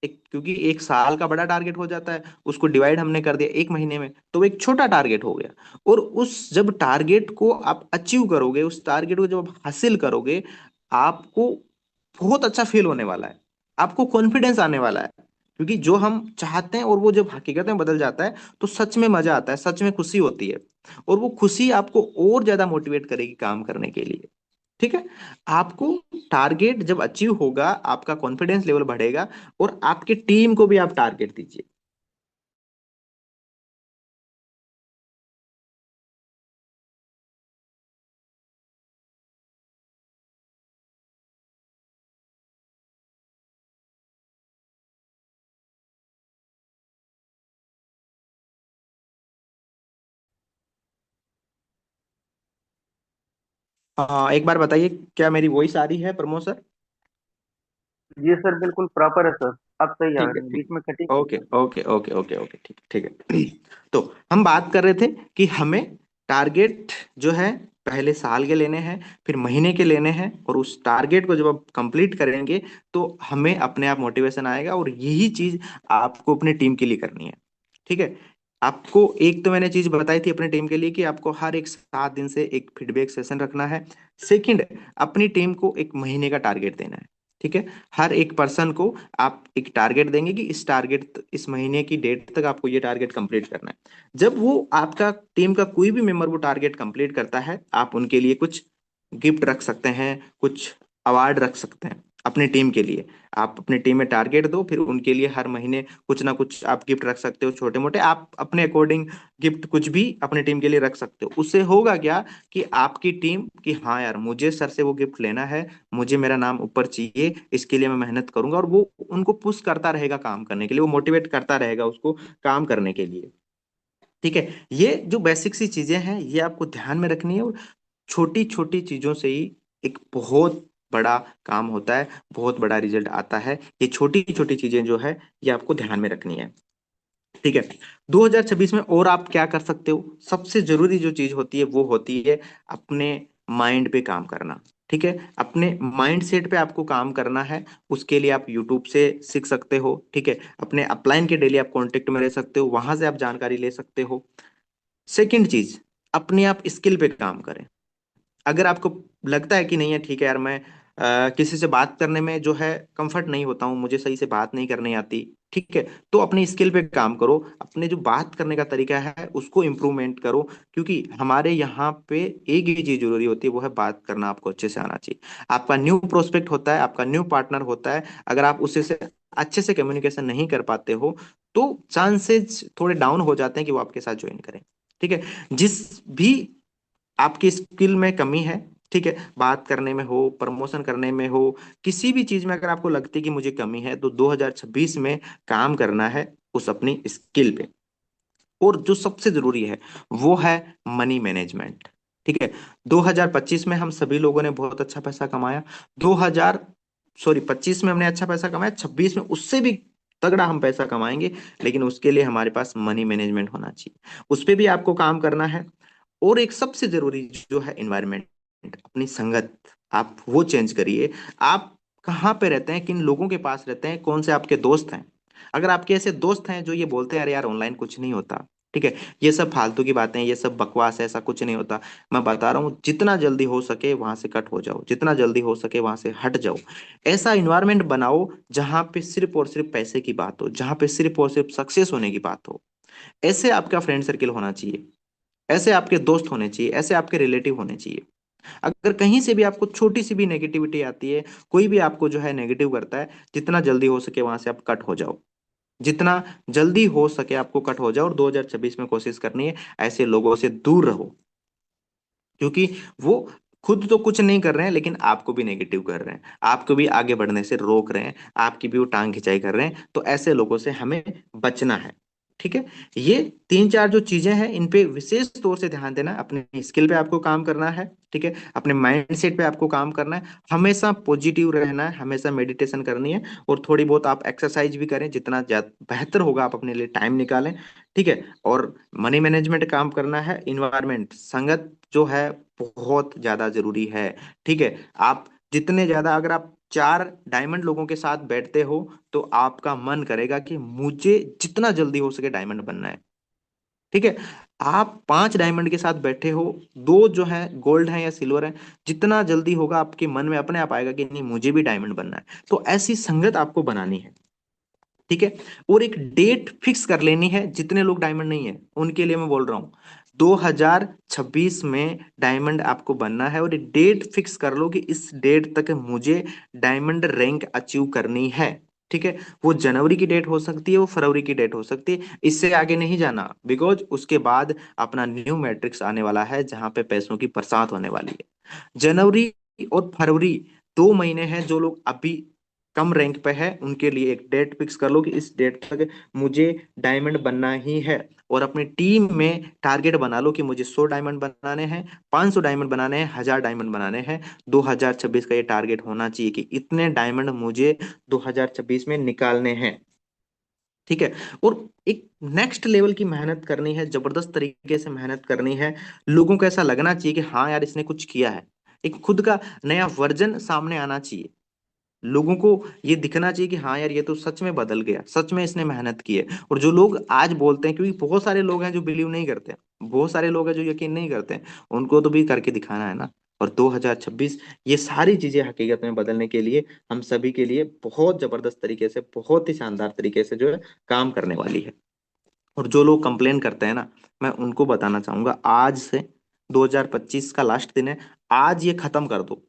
Speaker 2: क्योंकि एक साल का बड़ा टारगेट हो जाता है, उसको डिवाइड हमने कर दिया एक महीने में, तो वो एक छोटा टारगेट हो गया। और उस जब टारगेट को आप अचीव करोगे, उस टारगेट को जब आप हासिल करोगे, आपको बहुत अच्छा फील होने वाला है, आपको कॉन्फिडेंस आने वाला है। क्योंकि जो हम चाहते हैं और वो जब हकीकत में बदल जाता है, तो सच में मजा आता है, सच में खुशी होती है। और वो खुशी आपको और ज्यादा मोटिवेट करेगी काम करने के लिए। ठीक है, आपको टारगेट जब अचीव होगा, आपका कॉन्फिडेंस लेवल बढ़ेगा। और आपकी टीम को भी आप टारगेट दीजिए। एक बार बताइए, क्या मेरी वॉइस आ रही है प्रमोद सर?
Speaker 1: जी सर, बिल्कुल प्रॉपर है सर। अब सही आ
Speaker 2: ठीक है,
Speaker 1: रही है,
Speaker 2: ठीक
Speaker 1: बीच में कटी।
Speaker 2: है, okay okay okay okay okay, ठीक ठीक है। तो हम बात कर रहे थे कि हमें टारगेट जो है पहले साल के लेने हैं, फिर महीने के लेने हैं। और उस टारगेट को जब आप कंप्लीट करेंगे, तो हमें अपने आप मोटिवेशन आएगा। और यही चीज आपको अपनी टीम के लिए करनी है। ठीक है, आपको एक तो मैंने चीज बताई थी अपनी टीम के लिए कि आपको हर एक 7 दिन से एक फीडबैक सेशन रखना है। सेकंड, अपनी टीम को एक महीने का टारगेट देना है। ठीक है, हर एक पर्सन को आप एक टारगेट देंगे कि इस महीने की डेट तक आपको ये टारगेट कंप्लीट करना है। जब वो आपका टीम का कोई भी मेंबर वो टारगेट कंप्लीट करता है, आप उनके लिए कुछ गिफ्ट रख सकते हैं, कुछ अवार्ड रख सकते हैं अपनी टीम के लिए। आप अपनी टीम में टारगेट दो, फिर उनके लिए हर महीने कुछ ना कुछ आप गिफ्ट रख सकते हो, छोटे मोटे आप अपने अकॉर्डिंग गिफ्ट कुछ भी अपनी टीम के लिए रख सकते हो। उससे होगा क्या कि आपकी टीम कि हाँ यार, मुझे सर से वो गिफ्ट लेना है, मुझे मेरा नाम ऊपर चाहिए, इसके लिए मैं मेहनत करूंगा। और वो उनको पुश करता रहेगा काम करने के लिए, वो मोटिवेट करता रहेगा उसको काम करने के लिए। ठीक है, ये जो बेसिक सी चीजें हैं, ये आपको ध्यान में रखनी है। और छोटी छोटी चीजों से ही एक बहुत बड़ा काम होता है, बहुत बड़ा रिजल्ट आता है। ये छोटी छोटी चीजें जो है, ये आपको ध्यान में रखनी है। ठीक है, 2026 में और आप क्या कर सकते हो? सबसे जरूरी जो चीज होती है, वो होती है अपने माइंड पे काम करना। ठीक है, अपने माइंड सेट पे आपको काम करना है। उसके लिए आप यूट्यूब से सीख सकते हो। ठीक है, अपने अपलाइन के डेली आप कांटेक्ट में रह सकते हो, वहां से आप जानकारी ले सकते हो। सेकंड चीज, अपने आप स्किल पे काम करें। अगर आपको लगता है कि नहीं है, ठीक है यार, मैं किसी से बात करने में जो है कंफर्ट नहीं होता हूँ, मुझे सही से बात नहीं करनी आती, ठीक है, तो अपनी स्किल पे काम करो। अपने जो बात करने का तरीका है उसको इम्प्रूवमेंट करो। क्योंकि हमारे यहाँ पे एक ही चीज जरूरी होती है, वो है बात करना आपको अच्छे से आना चाहिए। आपका न्यू प्रोस्पेक्ट होता है, आपका न्यू पार्टनर होता है, अगर आप उससे से अच्छे से कम्युनिकेशन नहीं कर पाते हो, तो चांसेस थोड़े डाउन हो जाते हैं कि वो आपके साथ ज्वाइन करें। ठीक है, जिस भी आपकी स्किल में कमी है, ठीक है, बात करने में हो, प्रमोशन करने में हो, किसी भी चीज में अगर आपको लगती है कि मुझे कमी है, तो 2026 में काम करना है उस अपनी स्किल पे। और जो सबसे जरूरी है, वो है मनी मैनेजमेंट। ठीक है, 2025 में हम सभी लोगों ने बहुत अच्छा पैसा कमाया। 2000 सॉरी 25 में हमने अच्छा पैसा कमाया, 26 में उससे भी तगड़ा हम पैसा कमाएंगे। लेकिन उसके लिए हमारे पास मनी मैनेजमेंट होना चाहिए, उस पे भी आपको काम करना है। और एक सबसे जरूरी जो है एनवायरनमेंट, अपनी संगत, आप वो चेंज करिए। आप कहाँ पे रहते हैं, किन लोगों के पास रहते हैं, कौन से आपके दोस्त हैं। अगर आपके ऐसे दोस्त हैं जो ये बोलते हैं अरे यार ऑनलाइन कुछ नहीं होता, ठीक है, ये सब फालतू की बातें, ये सब बकवास है, ऐसा कुछ नहीं होता, मैं बता रहा हूँ, जितना जल्दी हो सके वहां से कट हो जाओ, जितना जल्दी हो सके वहां से हट जाओ। ऐसा इन्वायरमेंट बनाओ जहां पे सिर्फ और सिर्फ पैसे की बात हो, जहां पे सिर्फ और सिर्फ सक्सेस होने की बात हो। ऐसे आपका फ्रेंड सर्किल होना चाहिए, ऐसे आपके दोस्त होने चाहिए, ऐसे आपके रिलेटिव होने चाहिए। अगर कहीं से भी आपको छोटी सी भी नेगेटिविटी आती है, कोई भी आपको जो है नेगेटिव करता है, जितना जल्दी हो सके वहां से आप कट हो जाओ। जितना जल्दी हो सके आपको कट हो जाओ। और 2026 में कोशिश करनी है ऐसे लोगों से दूर रहो। क्योंकि वो खुद तो कुछ नहीं कर रहे हैं लेकिन आपको भी नेगेटिव कर रहे हैं, आपको भी आगे बढ़ने से रोक रहे हैं, आपकी भी वो टांग खिंचाई कर रहे हैं। तो ऐसे लोगों से हमें बचना है। ठीक है। ये तीन चार जो चीजें हैं इन पे विशेष तौर से ध्यान देना है, अपने स्किल पे आपको काम करना है। ठीक है। अपने माइंडसेट पे आपको काम करना है, हमेशा पॉजिटिव रहना है, हमेशा मेडिटेशन करनी है, और थोड़ी बहुत आप एक्सरसाइज भी करें, जितना ज्यादा बेहतर होगा आप अपने लिए टाइम निकालें। ठीक है। और मनी मैनेजमेंट काम करना है। इन्वायरमेंट, संगत जो है बहुत ज्यादा जरूरी है। ठीक है। आप जितने ज्यादा, अगर आप चार डायमंड लोगों के साथ बैठते हो तो आपका मन करेगा कि मुझे जितना जल्दी हो सके डायमंड बनना है। ठीक है। आप पांच डायमंड के साथ बैठे हो, दो जो है गोल्ड है या सिल्वर है, जितना जल्दी होगा आपके मन में अपने आप आएगा कि नहीं मुझे भी डायमंड बनना है। तो ऐसी संगत आपको बनानी है। ठीक है। और एक डेट फिक्स कर लेनी है, जितने लोग डायमंड नहीं है उनके लिए मैं बोल रहा हूं, 2026 में डायमंड आपको बनना है, और एक डेट फिक्स कर लो कि इस डेट तक मुझे डायमंड रैंक अचीव करनी है। ठीक है। वो जनवरी की डेट हो सकती है, वो फरवरी की डेट हो सकती है, इससे आगे नहीं जाना, बिकॉज उसके बाद अपना न्यू मैट्रिक्स आने वाला है जहां पे पैसों की बरसात होने वाली है। जनवरी और फरवरी 2 महीने हैं, जो लोग अभी कम रैंक पे है उनके लिए एक डेट फिक्स कर लो कि इस डेट तक मुझे डायमंड बनना ही है। और अपनी टीम में टारगेट बना लो कि मुझे 100 डायमंड बनाने हैं, 500 डायमंड बनाने हैं, 1000 डायमंड बनाने हैं। 2026 का ये टारगेट होना चाहिए कि इतने डायमंड मुझे 2026 में निकालने हैं। ठीक है। और एक नेक्स्ट लेवल की मेहनत करनी है, जबरदस्त तरीके से मेहनत करनी है। लोगों को ऐसा लगना चाहिए कि हाँ यार इसने कुछ किया है, एक खुद का नया वर्जन सामने आना चाहिए। लोगों को ये दिखना चाहिए कि हाँ यार ये तो सच में बदल गया, सच में इसने मेहनत की है। और जो लोग आज बोलते हैं, क्योंकि बहुत सारे लोग हैं जो बिलीव नहीं करते, बहुत सारे लोग हैं जो यकीन नहीं करते हैं, उनको तो भी करके दिखाना है ना। और 2026 ये सारी चीजें हकीकत में बदलने के लिए हम सभी के लिए बहुत जबरदस्त तरीके से, बहुत ही शानदार तरीके से जो है काम करने वाली है। और जो लोग कंप्लेन करते हैं ना, मैं उनको बताना चाहूंगा, आज से 2025 का लास्ट दिन है, आज ये खत्म कर दो।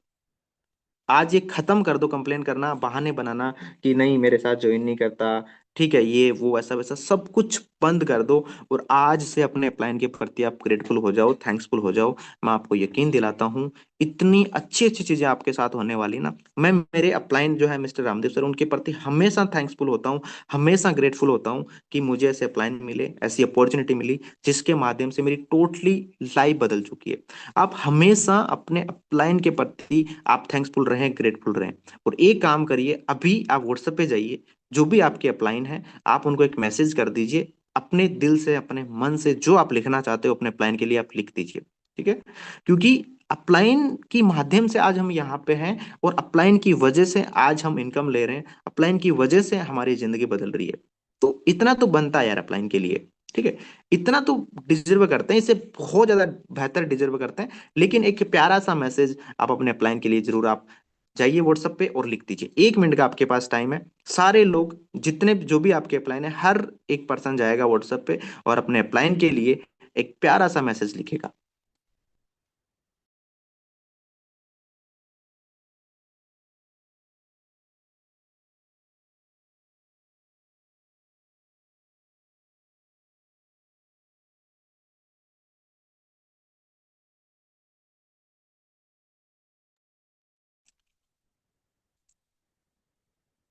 Speaker 2: आज ये खत्म कर दो कंप्लेन करना, बहाने बनाना कि नहीं मेरे साथ ज्वाइन नहीं करता, ठीक है, ये वो ऐसा वैसा सब कुछ बंद कर दो। और आज से अपने अपलाइन के प्रति आप ग्रेटफुल हो जाओ, थैंक्सफुल हो जाओ। मैं आपको यकीन दिलाता हूँ, इतनी अच्छी अच्छी चीजें आपके साथ होने वाली ना। मैं मेरे अपलाइन जो है मिस्टर रामदेव सर, उनके प्रति हमेशा थैंक्सफुल होता हूँ, हमेशा ग्रेटफुल होता हूँ कि मुझे ऐसे अपलाइन मिले, ऐसी अपॉर्चुनिटी मिली, जिसके माध्यम से मेरी टोटली लाइफ बदल चुकी है। आप हमेशा अपने अपलाइन के प्रति आप थैंक्सफुल रहें, ग्रेटफुल रहें। और एक काम करिए, अभी आप व्हाट्सएप पे जाइए, जो भी आपके अपलाइन है आप उनको एक मैसेज कर दीजिए, अपने दिल से अपने मन से जो आप लिखना चाहते हो अपने अपलाइन के लिए आप लिख दीजिए। ठीक है। क्योंकि अपलाइन की माध्यम से आज हम यहाँ पे हैं, और अपलाइन की वजह से आज हम इनकम ले रहे हैं, अपलाइन की वजह से हमारी जिंदगी बदल रही है। तो इतना तो बनता है यार अपलाइन के लिए। ठीक है। इतना तो डिजर्व करते हैं, इससे बहुत ज्यादा बेहतर डिजर्व करते हैं। लेकिन एक प्यारा सा मैसेज आप अपने अपलाइन के लिए जरूर आप जाइए व्हाट्सएप पे और लिख दीजिए, 1 मिनट का आपके पास टाइम है। सारे लोग जितने जो भी आपके अपलाइन है, हर एक पर्सन जाएगा व्हाट्सएप पे और अपने अपलाइन के लिए एक प्यारा सा मैसेज लिखेगा।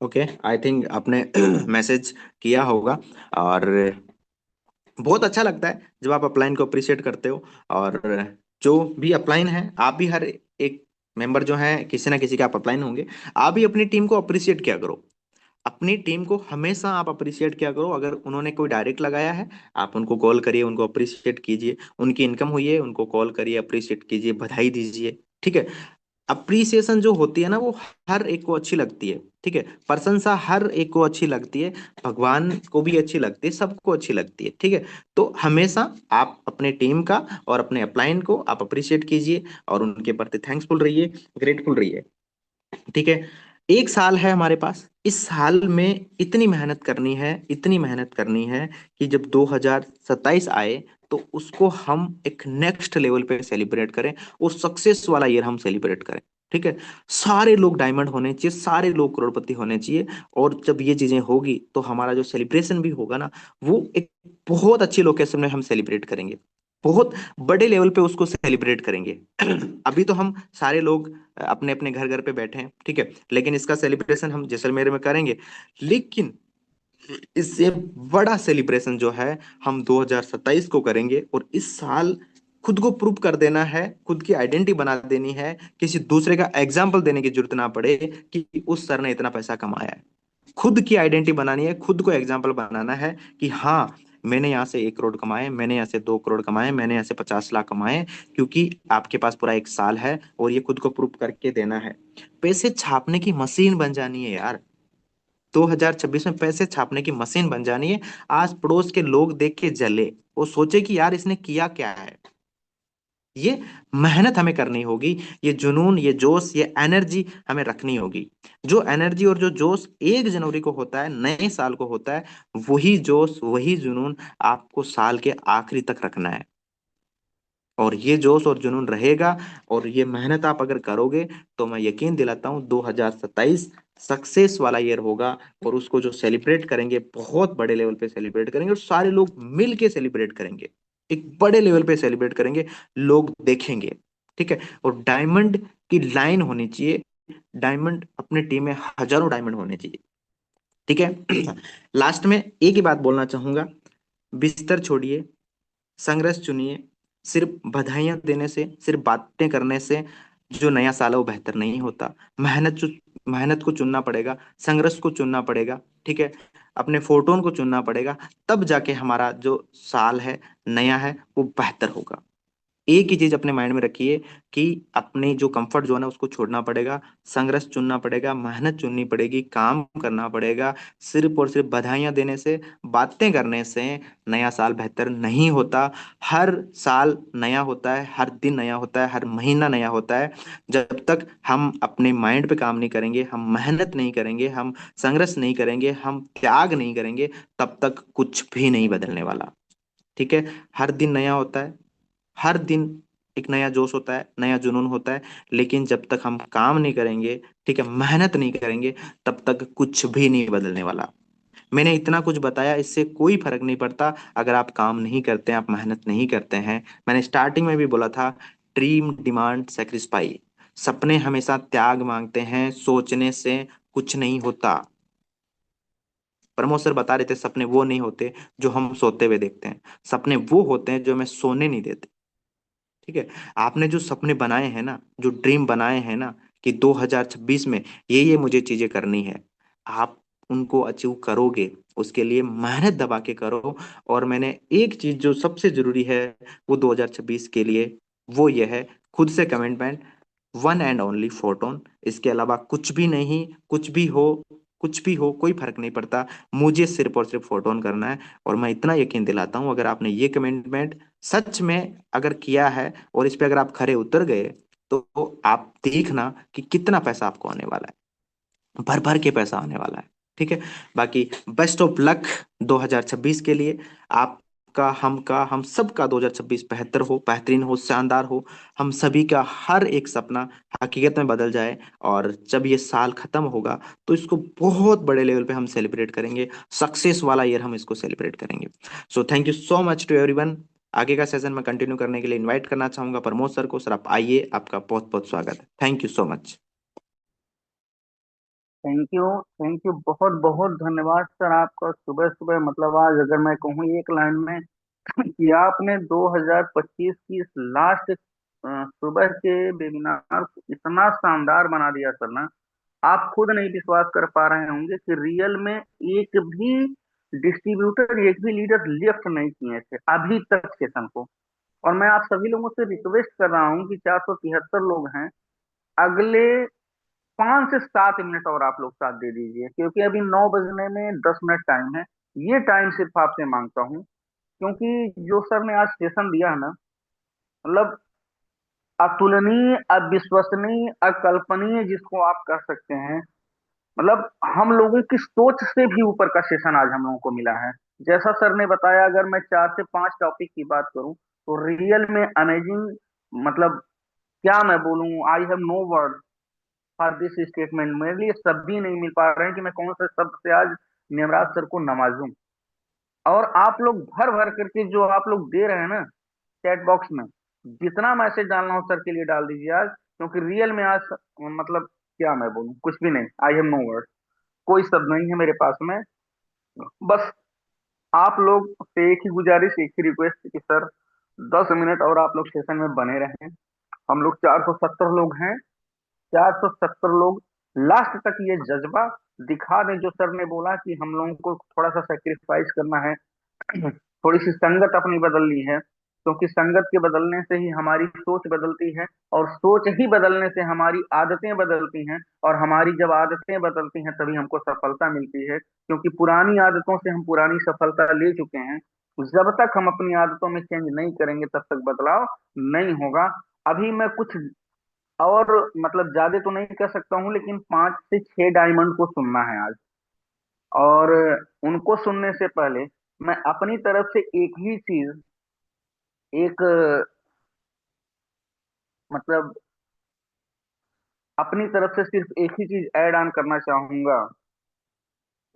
Speaker 2: ओके, आई थिंक आपने मैसेज किया होगा। और बहुत अच्छा लगता है जब आप अपलाइन को अप्रिशिएट करते हो। और जो भी अपलाइन है, आप भी हर एक मेंबर जो है किसी ना किसी के आप अपलाइन होंगे, आप भी अपनी टीम को अप्रिशिएट किया करो। अपनी टीम को हमेशा आप अप्रिशिएट किया करो। अगर उन्होंने कोई डायरेक्ट लगाया है, आप उनको कॉल करिए, उनको अप्रिशिएट कीजिए। उनकी इनकम हुई है, उनको कॉल करिए, अप्रिशिएट कीजिए, बधाई दीजिए। ठीक है। अप्रिसिएशन जो होती है ना, वो हर एक को अच्छी लगती है। ठीक है। प्रशंसा हर एक को अच्छी लगती है, भगवान को भी अच्छी लगती है, सबको अच्छी लगती है। ठीक है। तो हमेशा आप अपने टीम का और अपने अपलाइन को आप अप्रिशिएट कीजिए, और उनके प्रति थैंक्सफुल रहिए, ग्रेटफुल रहिए। ठीक है। 1 साल है हमारे पास, इस साल में इतनी मेहनत करनी है, इतनी मेहनत करनी है कि जब 2027 आए तो उसको हम एक नेक्स्ट लेवल पे सेलिब्रेट करें, और सक्सेस वाला ईयर हम सेलिब्रेट करें। ठीक है। सारे लोग डायमंड होने चाहिए, सारे लोग करोड़पति होने चाहिए। और जब ये चीजें होगी तो हमारा जो सेलिब्रेशन भी होगा ना, वो एक बहुत अच्छी लोकेशन में हम सेलिब्रेट करेंगे। बहुत बड़े लेवल पे उसको सेलिब्रेट करेंगे। अभी तो हम सारे लोग अपने अपने घर घर पे बैठे हैं, ठीक है, लेकिन इसका सेलिब्रेशन हम जैसलमेर में करेंगे। लेकिन इससे बड़ा सेलिब्रेशन जो है हम 2027 को करेंगे, और इस साल खुद को प्रूव कर देना है, खुद की आइडेंटिटी बना देनी है, किसी दूसरे का एग्जाम्पल देने की जरूरत ना पड़े कि उस सर ने इतना पैसा कमाया है। खुद की आइडेंटिटी बनानी है, खुद को एग्जाम्पल बनाना है कि हाँ, मैंने यहाँ से 1 करोड़ कमाए, मैंने यहाँ से 2 करोड़ कमाए, मैंने यहाँ से 50 लाख कमाए। क्योंकि आपके पास पूरा एक साल है और ये खुद को प्रूव करके देना है। पैसे छापने की मशीन बन जानी है यार। 2026 में पैसे छापने की मशीन बन जानी है। आस पड़ोस के लोग देख के जले, वो सोचे कि यार इसने किया क्या है। ये मेहनत हमें करनी होगी, ये जुनून, ये जोश, ये एनर्जी हमें रखनी होगी। जो एनर्जी और जो जोश 1 जनवरी को होता है, नए साल को होता है, वही जोश वही जुनून आपको साल के आखिरी तक रखना है। और ये जोश और जुनून रहेगा, और ये मेहनत आप अगर करोगे, तो मैं यकीन दिलाता हूँ 2027 सक्सेस वाला ईयर होगा। और उसको जो सेलिब्रेट करेंगे, बहुत बड़े लेवल पे सेलिब्रेट करेंगे, और सारे लोग मिल के सेलिब्रेट करेंगे। एक बड़े लेवल पे सेलिब्रेट करेंगे, लोग देखेंगे। ठीक है। और डायमंड की लाइन होनी चाहिए। डायमंड अपने टीम में हजारों डायमंड होने चाहिए। ठीक है। लास्ट में एक ही बात बोलना चाहूंगा। बिस्तर छोड़िए, संघर्ष चुनिए। सिर्फ बधाइयां देने से, सिर्फ बातें करने से जो नया साल है वो बेहतर नहीं होता। मेहनत को चुनना पड़ेगा, संघर्ष को चुनना पड़ेगा। ठीक है। अपने फोटोन को चुनना पड़ेगा, तब जाके हमारा जो साल है, नया है, वो बेहतर होगा। एक ही चीज अपने माइंड में रखिए कि अपने जो कंफर्ट जोन है उसको छोड़ना पड़ेगा, संघर्ष चुनना पड़ेगा, मेहनत चुननी पड़ेगी, काम करना पड़ेगा। सिर्फ और सिर्फ बधाइयां देने से, बातें करने से नया साल बेहतर नहीं होता। हर साल नया होता है, हर दिन नया होता है, हर महीना नया होता है। जब तक हम अपने माइंड पे काम नहीं करेंगे, हम मेहनत नहीं करेंगे, हम संघर्ष नहीं करेंगे, हम त्याग नहीं करेंगे, तब तक कुछ भी नहीं बदलने वाला। ठीक है। हर दिन नया होता है, हर दिन एक नया जोश होता है, नया जुनून होता है। लेकिन जब तक हम काम नहीं करेंगे, ठीक है, मेहनत नहीं करेंगे, तब तक कुछ भी नहीं बदलने वाला। मैंने इतना कुछ बताया, इससे कोई फर्क नहीं पड़ता अगर आप काम नहीं करते हैं, आप मेहनत नहीं करते हैं। मैंने स्टार्टिंग में भी बोला था, ड्रीम डिमांड सेक्रिफाई। सपने हमेशा त्याग मांगते हैं, सोचने से कुछ नहीं होता। प्रमोद सर बता रहे थे, सपने वो नहीं होते जो हम सोते हुए देखते हैं, सपने वो होते हैं जो हमें सोने नहीं देते। ठीक है। आपने जो सपने बनाए हैं ना, जो ड्रीम बनाए हैं ना, कि 2026 में ये मुझे चीजें करनी है, आप उनको अचीव करोगे। उसके लिए मेहनत दबा के करो। और मैंने एक चीज जो सबसे जरूरी है वो 2026 के लिए, वो ये है, खुद से commitment, one and only photon. इसके अलावा कुछ भी नहीं। कुछ भी हो, कुछ भी हो, कोई फर्क नहीं पड़ता। मुझे सिर्फ और सिर्फ फोटोन करना है। और मैं इतना यकीन दिलाता हूं, अगर आपने ये कमिटमेंट सच में अगर किया है, और इस पे अगर आप खरे उतर गए, तो आप देखना कि कितना पैसा आपको आने वाला है, भर भर के पैसा आने वाला है। ठीक है। बाकी बेस्ट ऑफ लक 2026 के लिए। आपका, हम सबका 2026 बेहतर हो, बेहतरीन हो, शानदार हो। हम सभी का हर एक सपना हकीकत में बदल जाए। और जब ये साल खत्म होगा, तो इसको बहुत बड़े लेवल पे हम सेलिब्रेट करेंगे। सक्सेस वाला ईयर हम इसको सेलिब्रेट करेंगे। So thank you so much to everyone. आगे का सेशन में कंटिन्यू करने के लिए इनवाइट करना चाहूंगा प्रमोद सर को। सर आप आइए, आपका बहुत बहुत स्वागत है। Thank you so much.
Speaker 1: Thank you, बहुत बहुत धन्यवाद सर आपका। सुबह सुबह मतलब आज अगर मैं कहूँ एक लाइन में कि आपने 2025 की इस लास्ट सुबह के वेबिनार को इतना शानदार बना दिया सर ना, आप खुद नहीं विश्वास कर पा रहे होंगे कि रियल में एक भी डिस्ट्रीब्यूटर, एक भी लीडर लेफ्ट नहीं किए थे अभी तक सेशन को। और मैं आप सभी लोगों से रिक्वेस्ट कर रहा हूँ कि 473 लोग हैं, अगले 5 से 7 मिनट और आप लोग साथ दे दीजिए, क्योंकि अभी 9 बजने में 10 मिनट टाइम है। ये टाइम सिर्फ आपसे मांगता हूँ, क्योंकि जो सर ने आज सेशन दिया है ना, मतलब अतुलनीय, अविश्वसनीय, अकल्पनीय जिसको आप कह सकते हैं। मतलब हम लोगों की सोच से भी ऊपर का सेशन आज हम लोगों को मिला है। जैसा सर ने बताया, अगर मैं 4 से 5 टॉपिक की बात करूं, तो रियल में अमेजिंग, मतलब क्या मैं बोलूं, I have no word for this statement. मेरे लिए शब्द ही नहीं मिल पा रहे हैं कि मैं कौन से शब्द से आज निमराज सर को नवाजूं। और आप लोग भर भर करके जो आप लोग दे रहे हैं ना, चैट बॉक्स में जितना मैसेज डालना हो सर के लिए डाल दीजिए आज, क्योंकि रियल में आज मतलब क्या मैं बोलूं, कुछ भी नहीं, आई हैव नो वर्ड, कोई शब्द नहीं है मेरे पास में। बस आप लोग से एक ही गुजारिश, एक ही रिक्वेस्ट कि सर 10 मिनट और आप लोग सेशन में बने रहें। हम लोग 470 लोग हैं, 470 लोग लास्ट तक ये जज्बा दिखा दें जो सर ने बोला कि हम लोगों को थोड़ा सा सेक्रीफाइस करना है, थोड़ी सी संगत अपनी बदलनी है, क्योंकि संगत के बदलने से ही हमारी सोच बदलती है, और सोच ही बदलने से हमारी आदतें बदलती हैं, और हमारी जब आदतें बदलती हैं तभी हमको सफलता मिलती है, क्योंकि पुरानी आदतों से हम पुरानी सफलता ले चुके हैं। जब तक हम अपनी आदतों में चेंज नहीं करेंगे तब तक बदलाव नहीं होगा। अभी मैं कुछ और मतलब ज्यादा तो नहीं कर सकता हूँ, लेकिन 5 से 6 डायमंड को सुनना है आज, और उनको सुनने से पहले मैं अपनी तरफ से एक ही चीज, एक मतलब अपनी तरफ से सिर्फ एक ही चीज ऐड ऑन करना चाहूंगा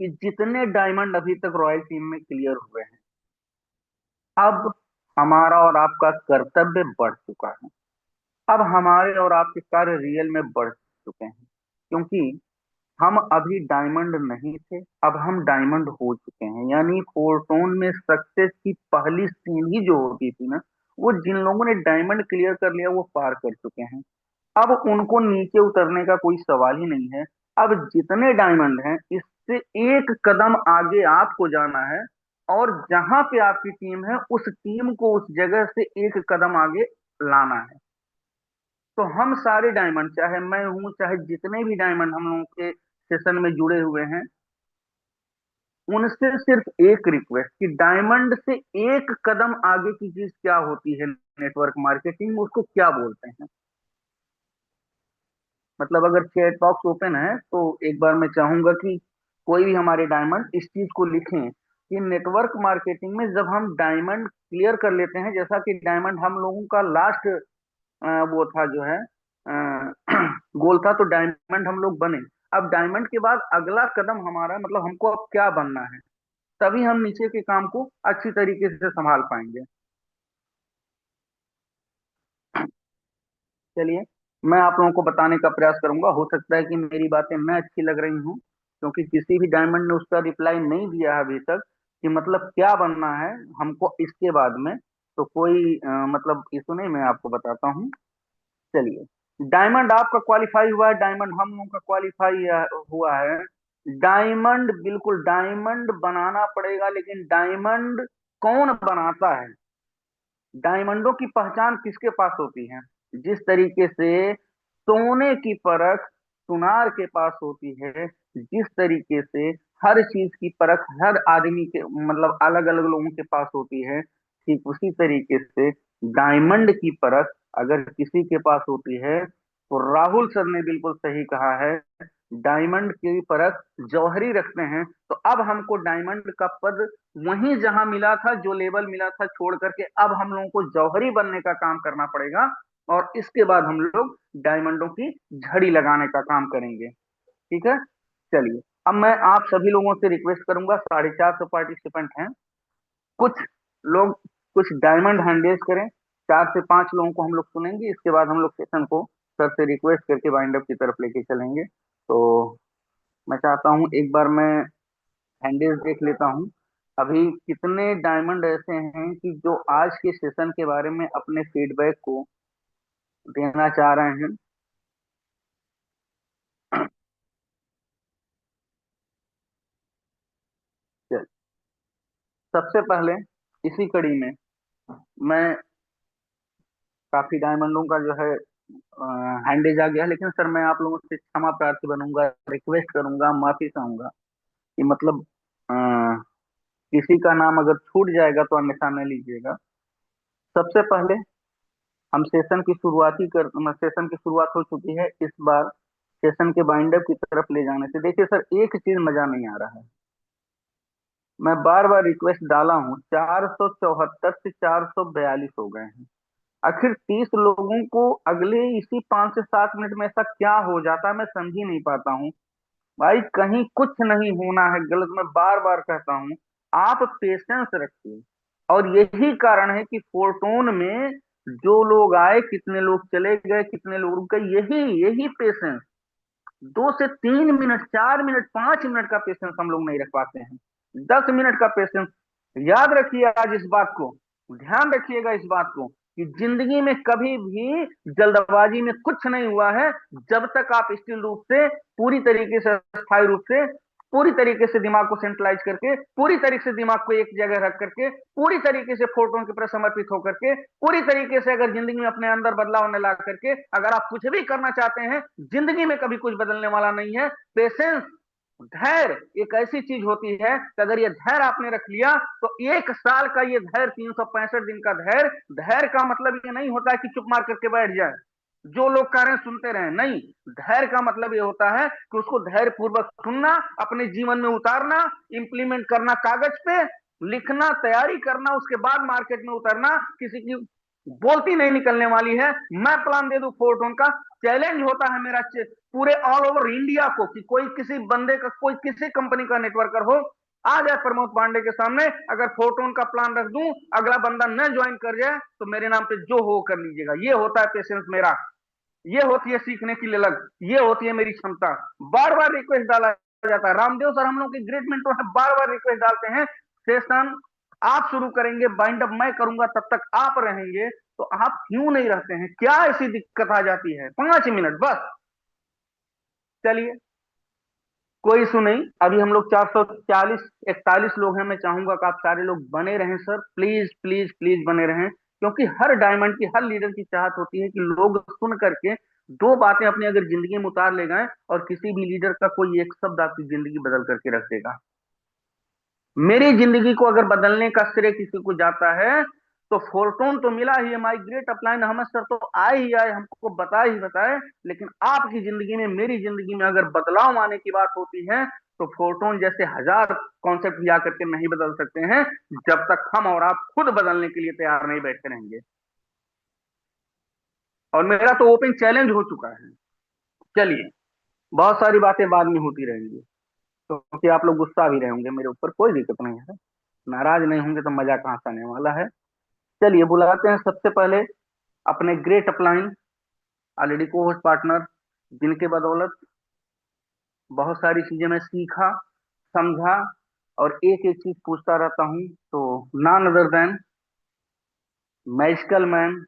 Speaker 1: कि जितने डायमंड अभी तक रॉयल टीम में क्लियर हुए हैं, अब हमारा और आपका कर्तव्य बढ़ चुका है। अब हमारे और आपके कार्य रियल में बढ़ चुके हैं, क्योंकि हम अभी डायमंड नहीं थे, अब हम डायमंड हो चुके हैं। यानी फोरटोन में सक्सेस की पहली सीढ़ी जो होती थी ना, वो जिन लोगों ने डायमंड क्लियर कर लिया वो पार कर चुके हैं। अब उनको नीचे उतरने का कोई सवाल ही नहीं है। अब जितने डायमंड हैं इससे एक कदम आगे आपको जाना है, और जहां पे आपकी टीम है उस टीम को उस जगह से एक कदम आगे लाना है। तो हम सारे डायमंड, चाहे मैं हूं चाहे जितने भी डायमंड हम लोगों के सेशन में जुड़े हुए हैं, उनसे सिर्फ एक रिक्वेस्ट कि डायमंड से एक कदम आगे की चीज क्या होती है नेटवर्क मार्केटिंग में, उसको क्या बोलते हैं। मतलब अगर चैट बॉक्स ओपन है तो एक बार मैं चाहूंगा कि कोई भी हमारे डायमंड इस चीज को लिखें कि नेटवर्क मार्केटिंग में जब हम डायमंड क्लियर कर लेते हैं, जैसा कि डायमंड हम लोगों का लास्ट वो था जो है गोल था, तो डायमंड हम लोग बने। अब डायमंड के बाद अगला कदम हमारा मतलब हमको अब क्या बनना है, तभी हम नीचे के काम को अच्छी तरीके से संभाल पाएंगे। चलिए, मैं आप लोगों को बताने का प्रयास करूंगा। हो सकता है कि मेरी बातें मैं अच्छी लग रही हूँ, क्योंकि किसी भी डायमंड ने उसका रिप्लाई नहीं दिया है अभी तक कि मतलब क्या बनना है हमको इसके बाद में। तो कोई मतलब इशू नहीं, मैं आपको बताता हूँ। चलिए, डायमंड आपका क्वालिफाई हुआ है, डायमंड हम लोगों का क्वालिफाई हुआ है। डायमंड, बिल्कुल डायमंड बनाना पड़ेगा, लेकिन डायमंड कौन बनाता है? डायमंडों की पहचान किसके पास होती है? जिस तरीके से सोने की परख सुनार के पास होती है, जिस तरीके से हर चीज की परख हर आदमी के मतलब अलग अलग लोगों के पास होती है, ठीक उसी तरीके से डायमंड की परख अगर किसी के पास होती है, तो राहुल सर ने बिल्कुल सही कहा है, डायमंड की परख जौहरी रखते हैं। तो अब हमको डायमंड का पद वहीं जहां मिला था, जो लेवल मिला था छोड़ करके, अब हम लोगों को जौहरी बनने का काम करना पड़ेगा, और इसके बाद हम लोग डायमंडों की झड़ी लगाने का काम करेंगे। ठीक है, चलिए, अब मैं आप सभी लोगों से रिक्वेस्ट करूंगा, 450 पार्टिसिपेंट हैं, कुछ लोग कुछ डायमंड हैंडल्स करें। 4 से 5 लोगों को हम लोग सुनेंगे, इसके बाद हम लोग सेशन को सर से रिक्वेस्ट करके वाइंड अप की तरफ लेके चलेंगे। तो मैं चाहता हूँ एक बार मैं हैंडल्स देख लेता हूँ, अभी कितने डायमंड ऐसे हैं कि जो आज के सेशन के बारे में अपने फीडबैक को देना चाह रहे हैं। चल, सबसे पहले इसी कड़ी में मैं, काफी डायमंडों का जो है हैंडेज आ गया, लेकिन सर मैं आप लोगों से क्षमा प्रार्थी बनूंगा, रिक्वेस्ट करूंगा, माफी चाहूंगा कि मतलब अ, किसी का नाम अगर छूट जाएगा तो अन्यथा न लीजिएगा। सबसे पहले हम सेशन की शुरुआत हो चुकी है। इस बार सेशन के बाइंडअप की तरफ ले जाने से, देखिए सर एक चीज मजा नहीं आ रहा है, मैं बार बार रिक्वेस्ट डाला हूँ, 474 से 442 हो गए हैं। आखिर 30 लोगों को अगले इसी 5 से 7 मिनट में ऐसा क्या हो जाता है, मैं समझ ही नहीं पाता हूँ। भाई कहीं कुछ नहीं होना है गलत, मैं बार बार कहता हूँ, आप पेशेंस रखिए। और यही कारण है कि फोर्टून में जो लोग आए, कितने लोग चले गए, कितने लोग रुक गए, यही यही पेशेंस, 2 से 3 मिनट, 4 मिनट, 5 मिनट का पेशेंस हम लोग नहीं रख पाते हैं। 10 मिनट का पेशेंस। याद रखिए आज इस बात को, ध्यान रखिएगा इस बात को, कि जिंदगी में कभी भी जल्दबाजी में कुछ नहीं हुआ है। जब तक आप स्थिर रूप से, पूरी तरीके से, स्थायी रूप से, पूरी तरीके से दिमाग को सेंट्रलाइज करके, पूरी तरीके से दिमाग को एक जगह रख करके, पूरी तरीके से फोटोन के प्रति समर्पित होकर के, पूरी तरीके से अगर जिंदगी में अपने अंदर बदलाव न ला करके अगर आप कुछ भी करना चाहते हैं, जिंदगी में कभी कुछ बदलने वाला नहीं है। पेशेंस, धैर्य एक ऐसी चीज होती है कि अगर ये धैर्य आपने रख लिया तो 1 साल का ये धैर्य, 365 दिन का धैर्य, धैर्य का मतलब ये नहीं होता है कि चुप मार करके बैठ जाए, जो लोग कह रहे हैं सुनते रहे, नहीं। धैर्य का मतलब ये होता है कि उसको धैर्य पूर्वक सुनना, अपने जीवन में उतारना, इंप्लीमेंट करना, कागज पे लिखना, तैयारी करना, उसके बाद मार्केट में उतरना। किसी की बोलती नहीं निकलने वाली है। मैं प्लान दे दूं फोर्टून का, चैलेंज होता है मेरा पूरे ऑल ओवर इंडिया को, कि कोई किसी बंदे का, कोई किसी कंपनी का नेटवर्कर हो, आ जाए प्रमोद पांडे के सामने, अगर फोर्टून का प्लान रख दूं, अगला बंदा न ज्वाइन कर जाए तो मेरे नाम पे जो हो कर लीजिएगा। ये होता है पेशेंस मेरा, ये होती है सीखने की ललक, ये होती है मेरी क्षमता। बार बार रिक्वेस्ट डाला जाता है, रामदेव सर हम लोग के ग्रेट मेंटोर है, बार बार रिक्वेस्ट डालते हैं, सेशन आप शुरू करेंगे, बाइंड अप मैं करूंगा, तब तक आप रहेंगे, तो आप क्यों नहीं रहते हैं? क्या ऐसी दिक्कत आ जाती है? 5 मिनट बस। चलिए, कोई इशू नहीं। अभी हम लोग 440 41 लोग हैं। मैं चाहूंगा कि आप सारे लोग बने रहें सर, प्लीज प्लीज प्लीज बने रहें, क्योंकि हर डायमंड की, हर लीडर की चाहत होती है कि लोग सुन करके दो बातें अपनी अगर जिंदगी में उतार ले गए, और किसी भी लीडर का कोई एक शब्द आपकी जिंदगी बदल करके रख देगा। मेरी जिंदगी को अगर बदलने का श्रेय किसी को जाता है तो फोर्टून तो मिला ही है, my great upline Ahmed sir तो आए ही आए, हमको बताए ही बताए, लेकिन आपकी जिंदगी में, मेरी जिंदगी में अगर बदलाव आने की बात होती है तो फोर्टून जैसे हजार कॉन्सेप्ट भी आकर के नहीं बदल सकते हैं, जब तक हम और आप खुद बदलने के लिए तैयार नहीं बैठे रहेंगे। और मेरा तो ओपन चैलेंज हो चुका है। चलिए, बहुत सारी बातें बाद में होती रहेंगी, क्योंकि आप लोग गुस्सा भी रहे होंगे मेरे ऊपर, कोई दिक्कत नहीं है, नाराज नहीं होंगे तो मजा कहाँ से आने वाला है। चलिए, बुलाते हैं सबसे पहले अपने ग्रेट अपलाइन, ऑलरेडी को होस्ट पार्टनर, जिनके बदौलत बहुत सारी चीजें मैं सीखा, समझा, और एक एक चीज पूछता रहता हूँ। तो non other then magical man,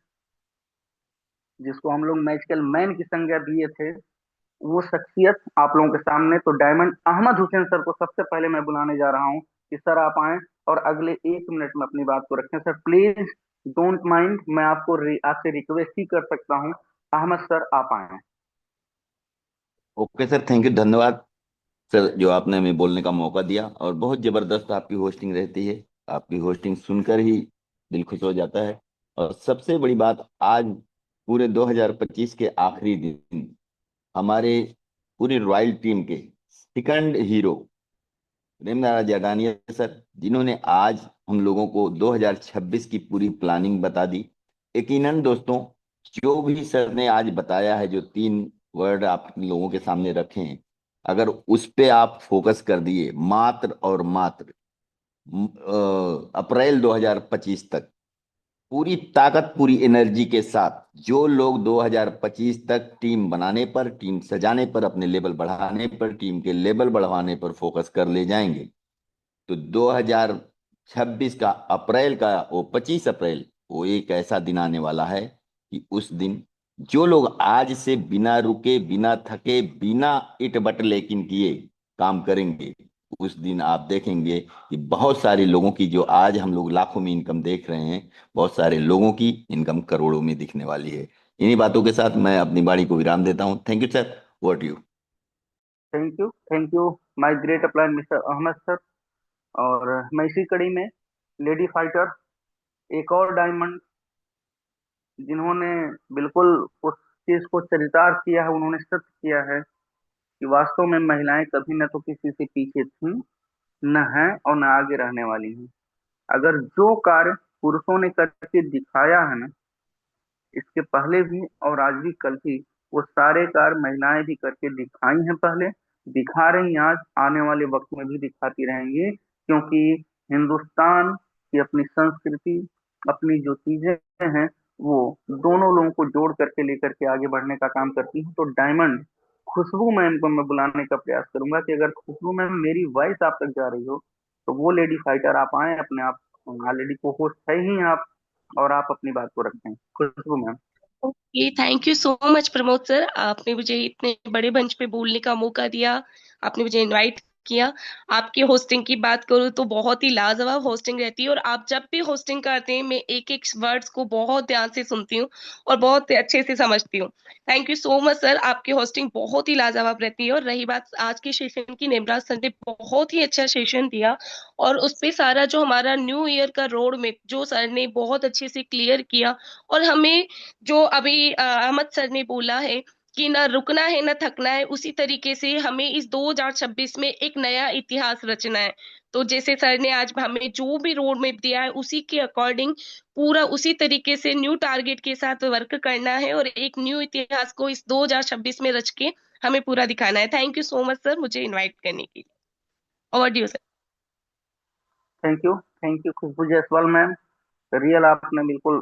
Speaker 1: जिसको हम लोग मैजिकल मैन की संज्ञा दिए थे, वो शख्सियत आप लोगों के सामने। तो डायमंड अहमद हुसैन सर को सबसे पहले मैं बुलाने जा रहा हूँ कि सर आप आए और अगले 1 मिनट में अपनी बात को रखें। सर प्लीज डोंट माइंड, मैं आपको आपसे रिक्वेस्ट ही कर सकता हूँ, अहमद सर आप आए।
Speaker 3: ओके सर, थैंक यू, धन्यवाद सर जो आपने हमें बोलने का मौका दिया। और बहुत ज़बरदस्त आपकी होस्टिंग रहती है, आपकी होस्टिंग सुनकर ही दिल खुश हो जाता है। और सबसे बड़ी बात, आज पूरे 2025 के आखिरी दिन हमारे पूरी रॉयल टीम के सेकंड हीरो प्रेमनारायण जाटानिया सर, जिन्होंने आज हम लोगों को 2026 की पूरी प्लानिंग बता दी। यकीनन दोस्तों, जो भी सर ने आज बताया है, जो 3 वर्ड आप लोगों के सामने रखे हैं, अगर उस पे आप फोकस कर दिए मात्र और मात्र अप्रैल 2025 तक, पूरी ताकत पूरी एनर्जी के साथ, जो लोग 2025 तक टीम बनाने पर, टीम सजाने पर, अपने लेवल बढ़ाने पर, टीम के लेवल बढ़वाने पर फोकस कर ले जाएंगे, तो 2026 का अप्रैल का वो 25 अप्रैल, वो एक ऐसा दिन आने वाला है कि उस दिन जो लोग आज से बिना रुके, बिना थके, बिना इट बट लेकिन किए काम करेंगे, उस दिन आप देखेंगे कि बहुत सारे लोगों की, जो आज हम लोग लाखों में इनकम देख रहे हैं, बहुत सारे लोगों की इनकम करोड़ों में दिखने वाली है। इन्हीं बातों के साथ मैं अपनी वाणी को विराम देता हूँ। Thank you sir, what you.
Speaker 1: Thank you my great upline mister Ahmed sir. और मैं इसी कड़ी में लेडी फाइटर, एक और डायमंड, जिन्होंने बिल्कुल उस चीज को चरितार्थ किया है, उन्होंने सत्य किया है कि वास्तव में महिलाएं कभी न तो किसी से पीछे थीं, न हैं, और न आगे रहने वाली हैं। अगर जो कार्य पुरुषों ने करके दिखाया है ना, इसके पहले भी और आज भी कल भी, वो सारे कार्य महिलाएं भी करके दिखाई हैं पहले, दिखा रही हैं, आज आने वाले वक्त में भी दिखाती रहेंगी, क्योंकि हिंदुस्तान कि अपनी संस्कृति, अपनी जो चीजें हैं, वो दोनों लोगों को जोड़ करके लेकर के आगे बढ़ने का काम करती हैं। तो डायमंड, खुशबू मैम को मैं बुलाने का प्रयास करूंगा कि अगर खुशबू मैम मेरी वॉइस आप तक जा रही हो तो वो लेडी फाइटर आप आए अपने आप, ऑलरेडी को होस्ट है ही आप, और आप अपनी बात को रखें Khushboo ma'am.
Speaker 4: Okay, thank you so much Pramod sir, आपने मुझे इतने बड़े मंच पे बोलने का मौका दिया, आपने मुझे इनवाइट किया। आपकी होस्टिंग की बात करूँ तो बहुत ही लाजवाब होस्टिंग रहती है, और आप जब भी होस्टिंग करते हैं मैं एक एक वर्ड्स को बहुत ध्यान से सुनती हूँ और बहुत अच्छे से समझती हूँ। Thank you so much sir, आपकी होस्टिंग बहुत ही लाजवाब रहती है। और रही बात आज के सेशन की, नेमराज सर ने बहुत ही अच्छा सेशन दिया, और उस पे सारा जो हमारा न्यू ईयर का रोड मैप जो सर ने बहुत अच्छे से क्लियर किया, और हमें जो अभी अहमद सर ने बोला है कि ना रुकना है ना थकना है, उसी तरीके से हमें इस 2026 में एक नया इतिहास रचना है। तो जैसे सर ने आज हमें जो भी रोड मैप दिया है उसी के अकॉर्डिंग पूरा उसी तरीके से न्यू टारगेट के साथ वर्क करना है, और एक न्यू इतिहास को इस 2026 में रच के हमें पूरा दिखाना है। Thank you so much sir मुझे इनवाइट करने के लिए। Over to you sir.
Speaker 1: Thank you Khushboo Jaiswal ma'am. Real आपने बिल्कुल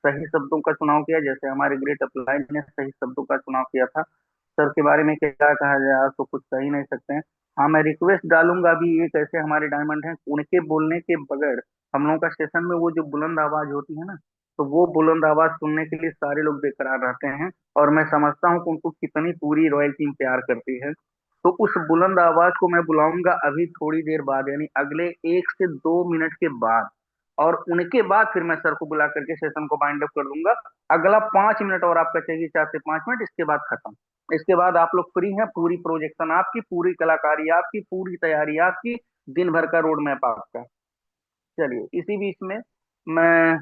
Speaker 1: सही शब्दों का चुनाव किया, जैसे हमारे ग्रेट अपलाइन ने सही शब्दों का चुनाव किया था। सर के बारे में क्या कहा जाए, आज तो कुछ कह ही नहीं सकते हैं। हाँ, मैं रिक्वेस्ट डालूंगा अभी, एक ऐसे हमारे डायमंड हैं, उनके बोलने के बगैर हम लोगों का सेशन में वो जो बुलंद आवाज होती है ना, तो वो बुलंद आवाज सुनने के लिए सारे लोग बेकरार रहते हैं, और मैं समझता हूँ कि उनको कितनी पूरी रॉयल टीम प्यार करती है। तो उस बुलंद आवाज को मैं बुलाऊंगा अभी थोड़ी देर बाद, यानी अगले 1 से 2 मिनट के बाद, और उनके बाद फिर मैं सर को बुला करके सेशन को बाइंड अप कर दूंगा। अगला 5 मिनट और आपका चाहिए, 4 से 5 मिनट, इसके बाद खत्म। इसके बाद आप लोग फ्री हैं, पूरी प्रोजेक्शन आपकी, पूरी कलाकारी आपकी, पूरी तैयारी आपकी, दिन भर का रोड मैप आपका। चलिए, इसी बीच में मैं,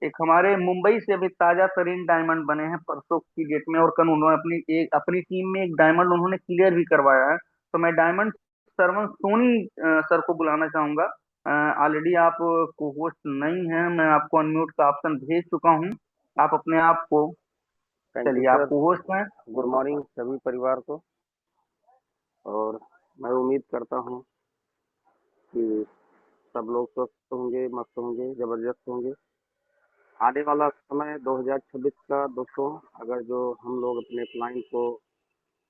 Speaker 1: एक हमारे मुंबई से अभी ताजा तरीन डायमंड बने हैं परसों की डेट में, और कल उन्होंने अपनी टीम में एक डायमंड उन्होंने क्लियर भी करवाया है। तो मैं डायमंड सरवन सोनी सर को बुलाना चाहूंगा। ऑलरेडी आप को होस्ट नहीं है, मैं आपको अनम्यूट का ऑप्शन भेज चुका हूं, आप अपने आप को,
Speaker 5: थैंक यू
Speaker 1: चलिए आप
Speaker 5: सर।
Speaker 1: को होस्ट हैं।
Speaker 5: गुड मॉर्निंग सभी परिवार को, और मैं उम्मीद करता हूँ कि सब लोग स्वस्थ होंगे, मस्त होंगे, जबरदस्त होंगे। आने वाला समय 2026 का दोस्तों, अगर जो हम लोग अपने क्लाइंट को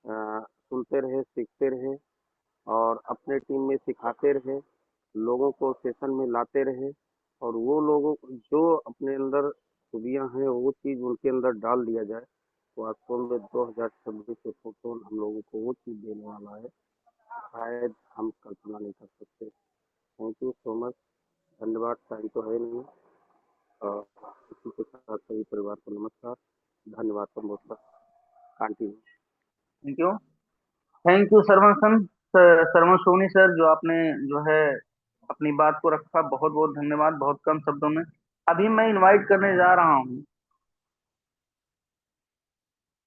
Speaker 5: सुनते रहे, सीखते रहे, और अपने टीम में सिखाते रहे, लोगों को सेशन में लाते रहे, और वो लोगों को जो अपने अंदर खूबियाँ हैं वो चीज़ उनके अंदर डाल दिया जाए, तो वास्तव में 2026 से फोटोन हम लोगों को वो चीज़ देने वाला है, शायद हम कल्पना नहीं कर सकते। थैंक यू सो मच, धन्यवाद। टाइम तो है नहीं, और इसी के साथ सभी परिवार को नमस्कार, धन्यवाद Pramod sir. Continue.
Speaker 1: Thank you Sarvan Soni sir, जो आपने जो है अपनी बात को रखा, बहुत बहुत धन्यवाद, बहुत कम शब्दों में। अभी मैं इनवाइट करने जा रहा हूँ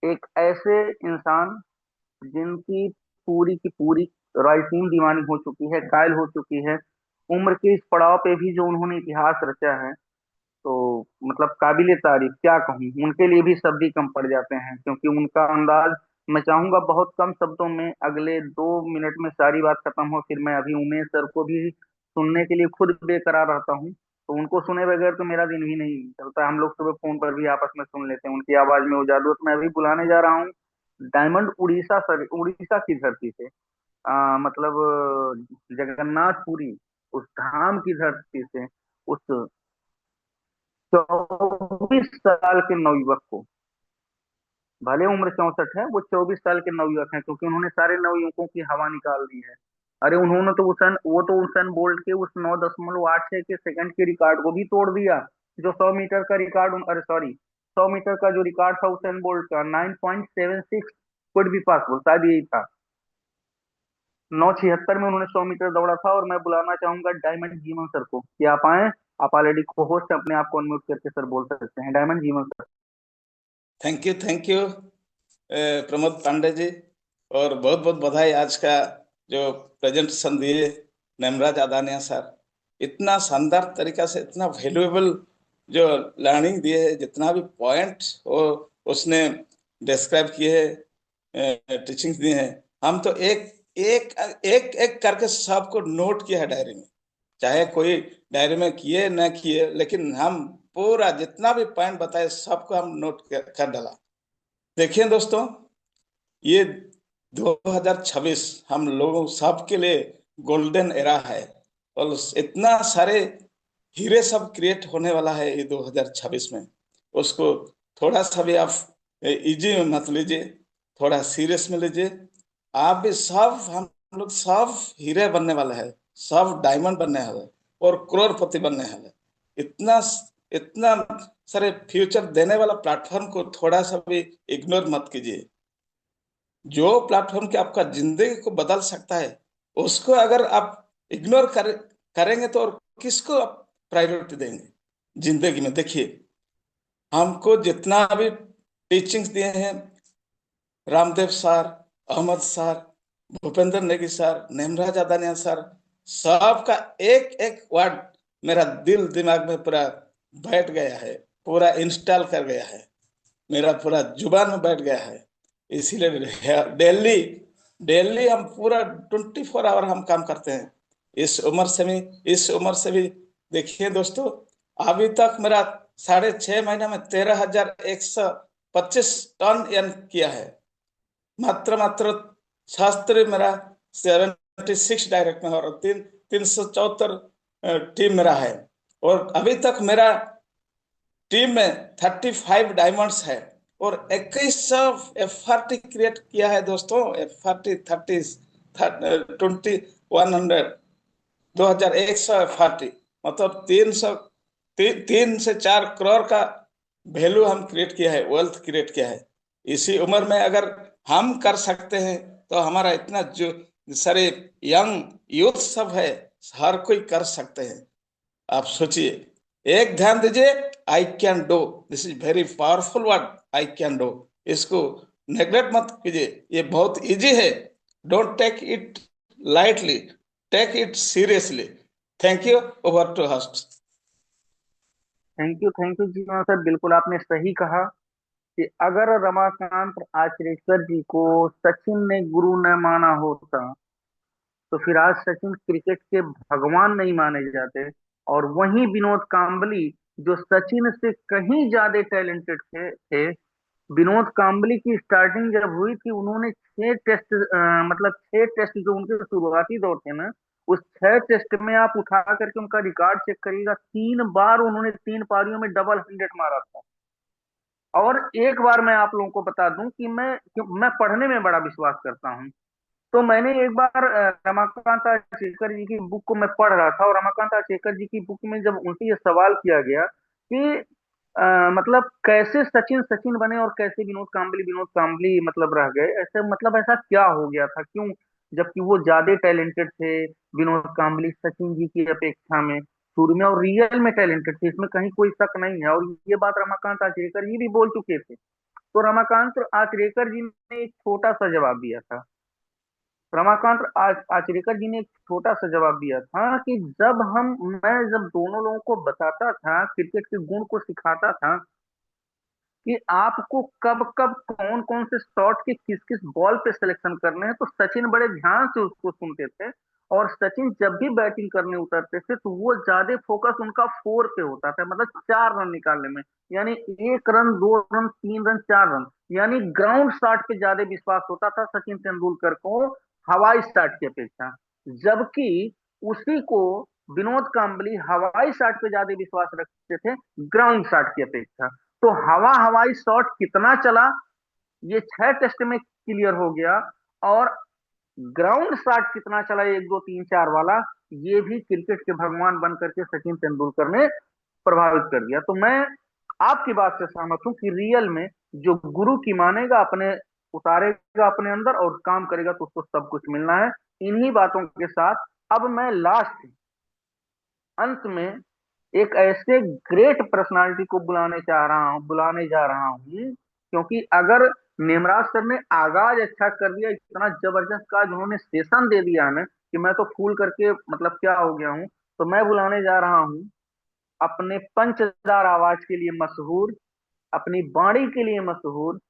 Speaker 1: एक ऐसे इंसान जिनकी पूरी की पूरी राइटिंग दीवानी हो चुकी है, कायल हो चुकी है, उम्र के इस पड़ाव पे भी जो उन्होंने इतिहास रचा है, तो मतलब काबिले तारीफ क्या कहूँ, उनके लिए भी शब्द ही कम पड़ जाते हैं, क्योंकि उनका अंदाज, मैं चाहूंगा बहुत कम शब्दों में अगले 2 मिनट में सारी बात खत्म हो, फिर मैं अभी उमेश सर को भी सुनने के लिए खुद बेकरार रहता हूँ। तो उनको सुने बगैर तो मेरा दिन भी नहीं चलता, हम लोग सुबह फोन पर भी आपस में सुन लेते हैं, उनकी आवाज में वो जादू है। तो मैं अभी बुलाने जा रहा हूँ डायमंड उड़ीसा सर, उड़ीसा की धरती से, मतलब जगन्नाथपुरी, उस धाम की धरती से, उस 24 साल के नवयुवक को, भले उम्र 64 है, वो 24 साल के नवयुवक हैं, क्योंकि उन्होंने सारे नवयुवकों की हवा निकाल दी है। अरे उन्होंने तो उसन बोल्ट के उस 9.86 के सेकंड के रिकॉर्ड को भी तोड़ दिया, जो 100 मीटर का रिकॉर्ड, अरे सॉरी, 100 मीटर का जो रिकॉर्ड था उसेन बोल्ट का, 9.76 कुड भी पॉसिबल, शायद यही था। 9:76 में उन्होंने 100 मीटर दौड़ा था। और मैं बुलाना चाहूंगा डायमंड जीवन सर को, कि आप आए, आप ऑलरेडी को होस्ट, अपने आप को अनम्यूट करके सर बोल सकते हैं। Diamond Jeevan sir.
Speaker 6: Thank you Pramod Pandey ji, और बहुत बहुत बधाई आज का जो प्रेजेंटेशन दिए नेमराज आदानिया सर, इतना शानदार तरीका से, इतना वैल्यूएबल जो लर्निंग दिए है, जितना भी पॉइंट वो उसने डिस्क्राइब किए है, टीचिंग दिए हैं, हम तो एक एक एक एक करके सबको नोट किया है डायरी में, चाहे कोई डायरी में किए न किए, लेकिन हम पूरा जितना भी पॉइंट बताए सबको हम नोट कर डाला। देखिए दोस्तों, ये 2026 हम लोगों सब के लिए गोल्डन एरा है, और इतना सारे हीरे सब क्रिएट होने वाला है ये 2026 में। उसको थोड़ा सा भी आप इजी में मत लीजिए, थोड़ा सीरियस में लीजिए। आप भी सब, हम लोग सब हीरे बनने वाले हैं, सब डायमंड बनने वाले हैं और करोड़पति बनने वाले हैं। इतना इतना सारे फ्यूचर देने वाला प्लेटफॉर्म को थोड़ा सा भी इग्नोर मत कीजिए। जो प्लेटफॉर्म के आपका जिंदगी को बदल सकता है, उसको अगर आप इग्नोर करेंगे तो और किसको आप प्रायोरिटी देंगे जिंदगी में? देखिए, हमको जितना भी टीचिंग्स दिए हैं, Ramdev sir, Ahmed sir, Bhupendra Negi sir, Nemraj Adania sir, सबका एक एक वर्ड मेरा दिल दिमाग में पूरा बैठ गया है, पूरा इंस्टॉल कर गया है, मेरा पूरा जुबान में बैठ गया है। इसीलिए डेली डेली हम पूरा 24 आवर हम काम करते हैं। इस उम्र से भी देखिए दोस्तों, अभी तक मेरा 6.5 महीना में 13,125 टन यन किया है। मात्र शास्त्री मेरा 76 डायरेक्ट में, और 374 टीम मेरा है, और अभी तक मेरा टीम में 35 डायमंड्स है, और 2100 FRT क्रिएट किया है दोस्तों। FRT 30 2100 2100 FRT, मतलब 3 से 4 करोड़ का वैल्यू हम क्रिएट किया है, वेल्थ क्रिएट किया है। इसी उम्र में अगर हम कर सकते हैं तो हमारा इतना जो सारे यंग यूथ सब है, हर कोई कर सकते हैं। आप सोचिए, एक ध्यान दीजिए, I can do, this is very powerful word, I can do. इसको नेग्लेक्ट मत कीजिए, ये बहुत इजी है। Don't take it lightly, take it seriously. Thank you. Over to host.
Speaker 1: Thank you ji sir, बिल्कुल आपने सही कहा कि अगर रमाकांत आचरेकर जी को सचिन ने गुरु न माना होता तो फिर आज सचिन क्रिकेट के भगवान नहीं माने जाते। और वहीं विनोद कांबली, जो सचिन से कहीं ज्यादा टैलेंटेड थे। विनोद कांबली की स्टार्टिंग जब हुई थी, उन्होंने 6 टेस्ट, मतलब 6 टेस्ट जो उनके शुरुआती दौर थे ना, उस 6 टेस्ट में आप उठा करके उनका रिकॉर्ड चेक करिएगा, 3 बार उन्होंने 3 पारियों में डबल 100 मारा था। और एक बार मैं आप लोगों को बता दूं कि मैं पढ़ने में बड़ा विश्वास करता हूं। तो मैंने एक बार रमाकांत आचरेकर जी की बुक को मैं पढ़ रहा था, और रमाकांत आचरेकर जी की बुक में जब उनसे ये सवाल किया गया कि मतलब कैसे सचिन सचिन बने और कैसे विनोद कांबली मतलब रह गए, ऐसे मतलब ऐसा क्या हो गया था, क्यों, जबकि वो ज्यादा टैलेंटेड थे विनोद कांबली सचिन जी की अपेक्षा में शुरू में, और रियल में टैलेंटेड थे, इसमें कहीं कोई शक नहीं है। और ये बात रमाकांत आचरेकर जी भी बोल चुके थे। तो रमाकांत आचरेकर जी ने एक छोटा सा जवाब दिया था। आचरेकर जी ने एक छोटा सा जवाब दिया था कि जब दोनों लोगों को बताता था, क्रिकेट के गुण को सिखाता था कि आपको कब कब कौन कौन से शॉट के किस किस बॉल पे सिलेक्शन करने हैं, तो सचिन बड़े ध्यान से उसको सुनते थे। और सचिन जब भी बैटिंग करने उतरते थे तो वो ज्यादा फोकस उनका 4 पे होता था, मतलब 4 रन निकालने में, यानी 1 रन 2 रन 3 रन 4 रन, यानी ग्राउंड शॉट पे ज्यादा विश्वास होता था सचिन तेंदुलकर को हवाई शॉट की अपेक्षा। जबकि उसी को विनोद कांबली हवाई शॉट पे ज्यादा विश्वास रखते थे ग्राउंड शॉट की अपेक्षा। तो हवाई शॉट कितना चला, ये 6 टेस्ट में क्लियर हो गया। और ग्राउंड शॉट कितना चला, 1 2 3 4 वाला, ये भी क्रिकेट के भगवान बन करके सचिन तेंदुलकर ने प्रभावित कर दिया। तो मैं आपकी बात से सहमत हूं कि रियल में जो गुरु की मानेगा, अपने उतारेगा अपने अंदर और काम करेगा तो उसको सब कुछ मिलना है। इन्हीं बातों के साथ अब मैं लास्ट अंत में एक ऐसे ग्रेट पर्सनालिटी को बुलाने जा रहा हूं, क्योंकि अगर नेमराज सर ने आगाज अच्छा कर दिया, इतना जबरदस्त का उन्होंने सेशन दे दिया ना कि मैं तो फूल करके मतलब क्या हो गया हूं। तो मैं बुलाने जा रहा हूं अपने पंचदार आवाज के लिए मशहूर, अपनी बाणी के लिए मशहूर,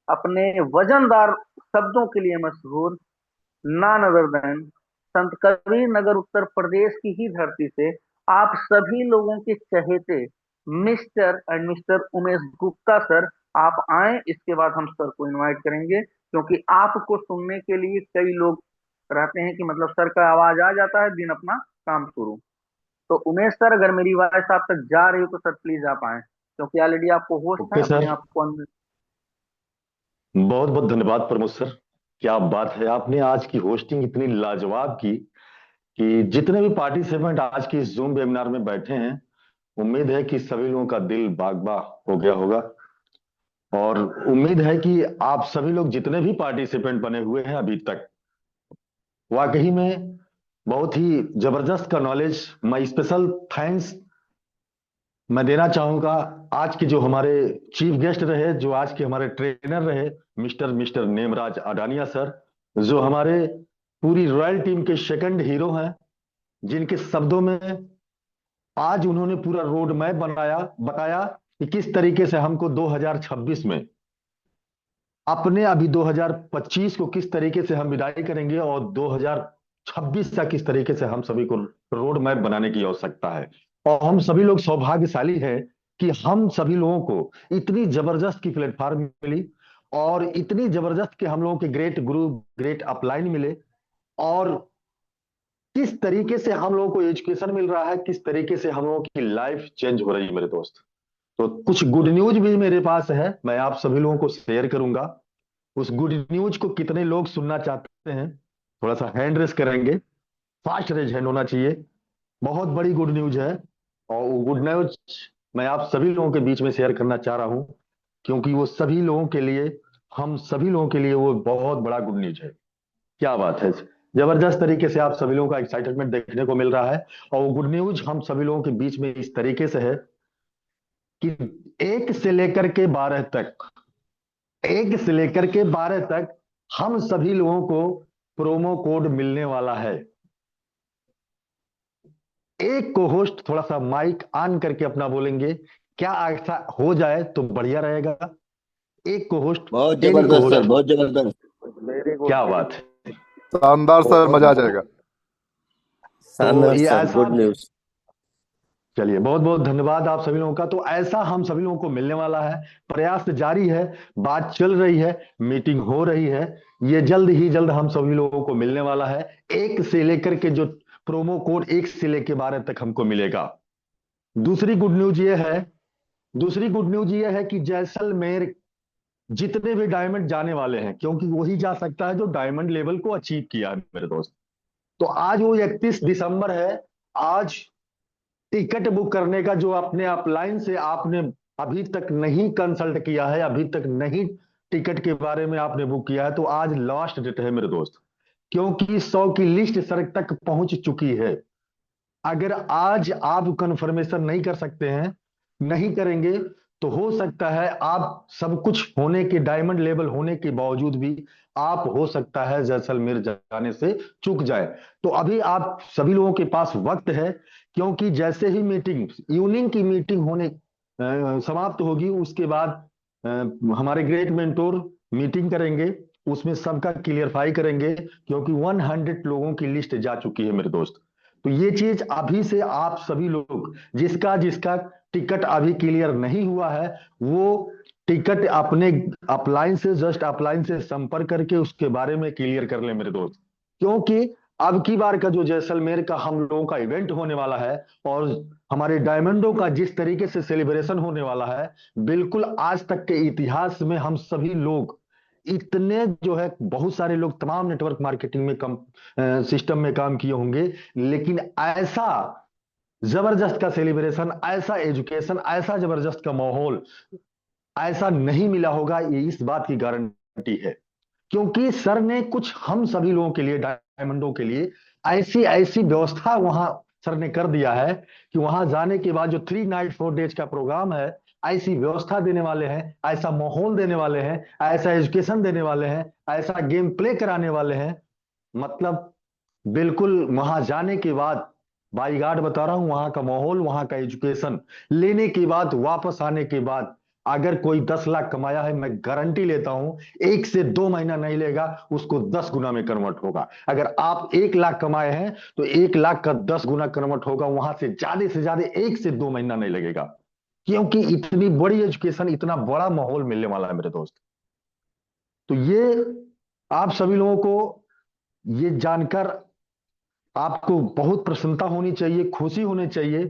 Speaker 1: अपने वजनदार शब्दों के लिए मशहूर, नॉन अदर देन संत कबीर नगर उत्तर प्रदेश की ही धरती से आप सभी लोगों के चहेते mister and mister Umesh Gupta sir, आप आए। इसके बाद हम सर को इनवाइट करेंगे, क्योंकि आपको सुनने के लिए कई लोग रहते हैं कि मतलब सर का आवाज आ जाता है, दिन अपना काम शुरू। तो उमेश सर, अगर मेरी वॉइस आप तक जा रही हो तो सर प्लीज आप आए, क्योंकि ऑलरेडी आपको होस्ट है,
Speaker 7: ओके
Speaker 1: अपने
Speaker 7: सर,
Speaker 1: आप को
Speaker 7: बहुत बहुत धन्यवाद प्रमोद सर। क्या बात है, आपने आज की होस्टिंग इतनी लाजवाब की कि जितने भी पार्टिसिपेंट आज की इस जूम वेबिनार में बैठे हैं, उम्मीद है कि सभी लोगों का दिल बाग बाग हो गया होगा। और उम्मीद है कि आप सभी लोग जितने भी पार्टिसिपेंट बने हुए हैं अभी तक, वाकई में बहुत ही जबरदस्त का नॉलेज। मैं स्पेशल थैंक्स मैं देना चाहूंगा आज के जो हमारे चीफ गेस्ट रहे, जो आज के हमारे ट्रेनर रहे, mister mister Nemraj Adania sir, जो हमारे पूरी रॉयल टीम के सेकंड हीरो हैं, जिनके शब्दों में आज उन्होंने पूरा रोड मैप बनाया, बताया कि किस तरीके से हमको 2026 में अपने अभी 2025 को किस तरीके से हम विदाई करेंगे और 2026 का किस तरीके से हम सभी को रोड मैप बनाने की आवश्यकता है। और हम सभी लोग सौभाग्यशाली हैं कि हम सभी लोगों को इतनी जबरदस्त की प्लेटफॉर्म मिली, और इतनी जबरदस्त के हम लोगों के ग्रेट गुरु, ग्रेट अपलाइन मिले, और किस तरीके से हम लोगों को एजुकेशन मिल रहा है, किस तरीके से हम लोगों की लाइफ चेंज हो रही है मेरे दोस्त। तो कुछ गुड न्यूज भी मेरे पास है, मैं आप सभी लोगों को शेयर करूंगा। उस गुड न्यूज को कितने लोग सुनना चाहते हैं, थोड़ा सा हैंड रेस करेंगे, फास्ट रेज हैंड होना चाहिए। बहुत बड़ी गुड न्यूज है, और वो गुड न्यूज मैं आप सभी लोगों के बीच में शेयर करना चाह रहा हूं, क्योंकि वो सभी लोगों के लिए, हम सभी लोगों के लिए वो बहुत बड़ा गुड न्यूज है। क्या बात है, जबरदस्त तरीके से आप सभी लोगों का एक्साइटमेंट देखने को मिल रहा है। और वो गुड न्यूज हम सभी लोगों के बीच में इस तरीके से है कि 1 से लेकर के 12 तक, 1 से लेकर के 12 तक हम सभी लोगों को प्रोमो कोड मिलने वाला है। एक को होस्ट थोड़ा सा माइक ऑन करके अपना बोलेंगे, क्या ऐसा हो जाए तो बढ़िया रहेगा। एक को होस्ट,
Speaker 3: बहुत
Speaker 7: एनी को
Speaker 3: जबरदस्त सर,
Speaker 7: होस्ट।
Speaker 3: बहुत जबरदस्त।
Speaker 5: वेरी गुड,
Speaker 7: क्या
Speaker 5: वेरी
Speaker 7: बात
Speaker 5: गुड।
Speaker 7: है।
Speaker 8: शानदार सर, मजा आ जाएगा।
Speaker 7: तो
Speaker 9: शानदार
Speaker 7: ये
Speaker 9: सर,
Speaker 7: ऐसा,
Speaker 9: गुड न्यूज।
Speaker 7: चलिए बहुत बहुत धन्यवाद आप सभी लोगों का। तो ऐसा हम सभी लोगों को मिलने वाला है, प्रयास जारी है, बात चल रही है, मीटिंग हो रही है, ये जल्द ही जल्द हम सभी लोगों को मिलने वाला है। 1 से लेकर के जो प्रोमो कोड 1 से लेकर 12 तक हमको मिलेगा। दूसरी गुड न्यूज ये है, दूसरी गुड न्यूज ये है कि जैसलमेर जितने भी डायमंड जाने वाले हैं, क्योंकि वही जा सकता है जो डायमंड लेवल को अचीव किया है मेरे दोस्त। तो आज वो 31 दिसंबर है। आज टिकट बुक करने का जो अपने अपलाइन से आपने अभी तक नहीं कंसल्ट किया है, अभी तक नहीं टिकट के बारे में आपने बुक किया है, तो आज लास्ट डेट है मेरे दोस्त, क्योंकि 100 की लिस्ट सर तक पहुंच चुकी है। अगर आज आप कंफर्मेशन नहीं कर सकते हैं, नहीं करेंगे, तो हो सकता है आप सब कुछ होने के, डायमंड लेवल होने के बावजूद भी आप हो सकता है जैसलमेर जाने से चूक जाए। तो अभी आप सभी लोगों के पास वक्त है, क्योंकि जैसे ही मीटिंग, इवनिंग की मीटिंग होने समाप्त होगी, उसके बाद अ, हमारे ग्रेट मेंटोर मीटिंग करेंगे, उसमें सबका क्लियरफाई करेंगे, क्योंकि 100 लोगों की लिस्ट जा चुकी है मेरे दोस्त। तो ये चीज अभी से आप सभी लोग, जिसका जिसका टिकट अभी क्लियर नहीं हुआ है, वो टिकट अपने अपलाइन से, जस्ट अपलाइन से संपर्क करके उसके बारे में क्लियर कर ले मेरे दोस्त। क्योंकि अब की बार का जो जैसलमेर का हम लोगों का इवेंट होने वाला है, और हमारे डायमंडों का जिस तरीके से सेलिब्रेशन होने वाला है, बिल्कुल आज तक के इतिहास में हम सभी लोग इतने जो है, बहुत सारे लोग तमाम नेटवर्क मार्केटिंग में कम सिस्टम में काम किए होंगे, लेकिन ऐसा जबरदस्त का सेलिब्रेशन, ऐसा एजुकेशन, ऐसा जबरदस्त का माहौल ऐसा नहीं मिला होगा, ये इस बात की गारंटी है। क्योंकि सर ने कुछ हम सभी लोगों के लिए, डायमंडों के लिए ऐसी ऐसी व्यवस्था वहां सर ने कर दिया है कि वहां जाने के बाद जो 3 नाइट 4 डेज का प्रोग्राम है, ऐसी व्यवस्था देने वाले हैं, ऐसा माहौल देने वाले हैं, ऐसा एजुकेशन देने वाले हैं, ऐसा गेम प्ले कराने वाले हैं, मतलब बिल्कुल वहां जाने के बाद, बाई गार्ड बता रहा हूं, वहां का माहौल, वहां का एजुकेशन लेने के बाद, वापस आने के बाद अगर कोई 10 लाख कमाया है, मैं गारंटी लेता हूं 1 से 2 महीना नहीं लेगा, उसको 10 गुना में कन्वर्ट होगा। अगर आप 1 लाख कमाए हैं तो 1 लाख का 10 गुना कन्वर्ट होगा, वहां से ज्यादा 1 से 2 महीना नहीं लगेगा। क्योंकि इतनी बड़ी एजुकेशन, इतना बड़ा माहौल मिलने वाला है मेरे दोस्त। तो ये आप सभी लोगों को ये जानकर आपको बहुत प्रसन्नता होनी चाहिए, खुशी होनी चाहिए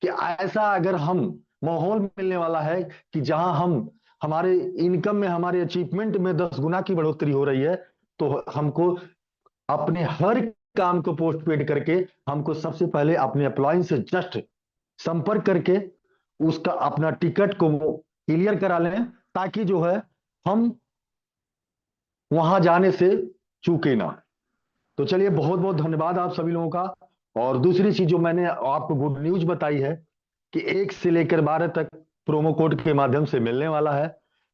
Speaker 7: कि ऐसा अगर हम माहौल मिलने वाला है कि जहां हम हमारे इनकम में, हमारे अचीवमेंट में 10 गुना की बढ़ोतरी हो रही है, तो हमको अपने हर काम को पोस्ट पेड करके हमको सबसे पहले अपने अप्लायंस से जस्ट संपर्क करके उसका अपना टिकट को क्लियर करा लें, ताकि जो है हम वहां जाने से चूके ना। तो चलिए, बहुत बहुत धन्यवाद आप सभी लोगों का। और दूसरी चीज जो मैंने आपको गुड न्यूज बताई है कि 1 से लेकर 12 तक प्रोमो कोड के माध्यम से मिलने वाला है।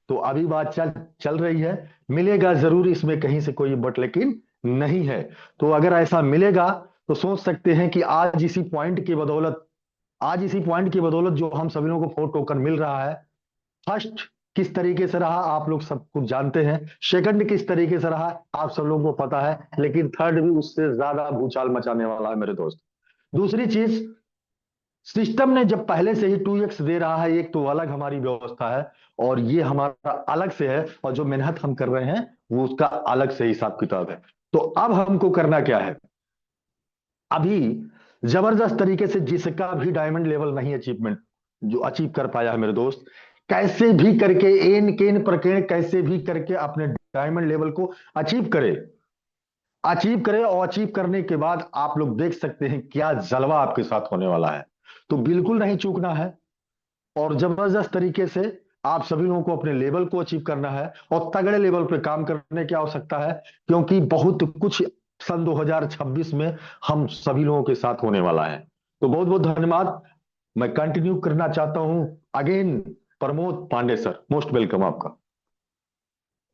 Speaker 7: तो अभी बात चल चल रही है, मिलेगा जरूर, इसमें कहीं से कोई बट लेकिन नहीं है। तो अगर ऐसा मिलेगा तो सोच सकते हैं कि आज इसी पॉइंट की बदौलत जो हम सभी लोगों को 4 टोकन मिल रहा है, फर्स्ट किस तरीके से रहा आप लोग सब कुछ जानते हैं, सेकंड किस तरीके से रहा आप सब लोगों को पता है, लेकिन थर्ड भी उससे ज्यादा भूचाल मचाने वाला है मेरे दोस्त। दूसरी चीज, सिस्टम ने जब पहले से ही 2x दे रहा है, एक तो अलग हमारी व्यवस्था है, और ये हमारा अलग से है, और जो मेहनत हम कर रहे हैं वो उसका अलग से हिसाब किताब है। तो अब हमको करना क्या है, अभी जबरदस्त तरीके से जिसका भी डायमंड लेवल नहीं अचीवमेंट जो अचीव कर पाया है मेरे दोस्त, कैसे भी करके एन केन प्रकेण कैसे भी करके अपने डायमंड लेवल को अचीव करे, और अचीव करने के बाद आप लोग देख सकते हैं क्या जलवा आपके साथ होने वाला है। तो बिल्कुल नहीं चूकना है, और जबरदस्त तरीके से आप सभी लोगों को अपने लेवल को अचीव करना है, और तगड़े लेवल पे काम करने की आवश्यकता है, क्योंकि बहुत कुछ सन 2026 में हम सभी लोगों के साथ होने वाला है। तो बहुत बहुत धन्यवाद। मैं कंटिन्यू करना चाहता हूं again, Pramod Pandey sir, most welcome आपका।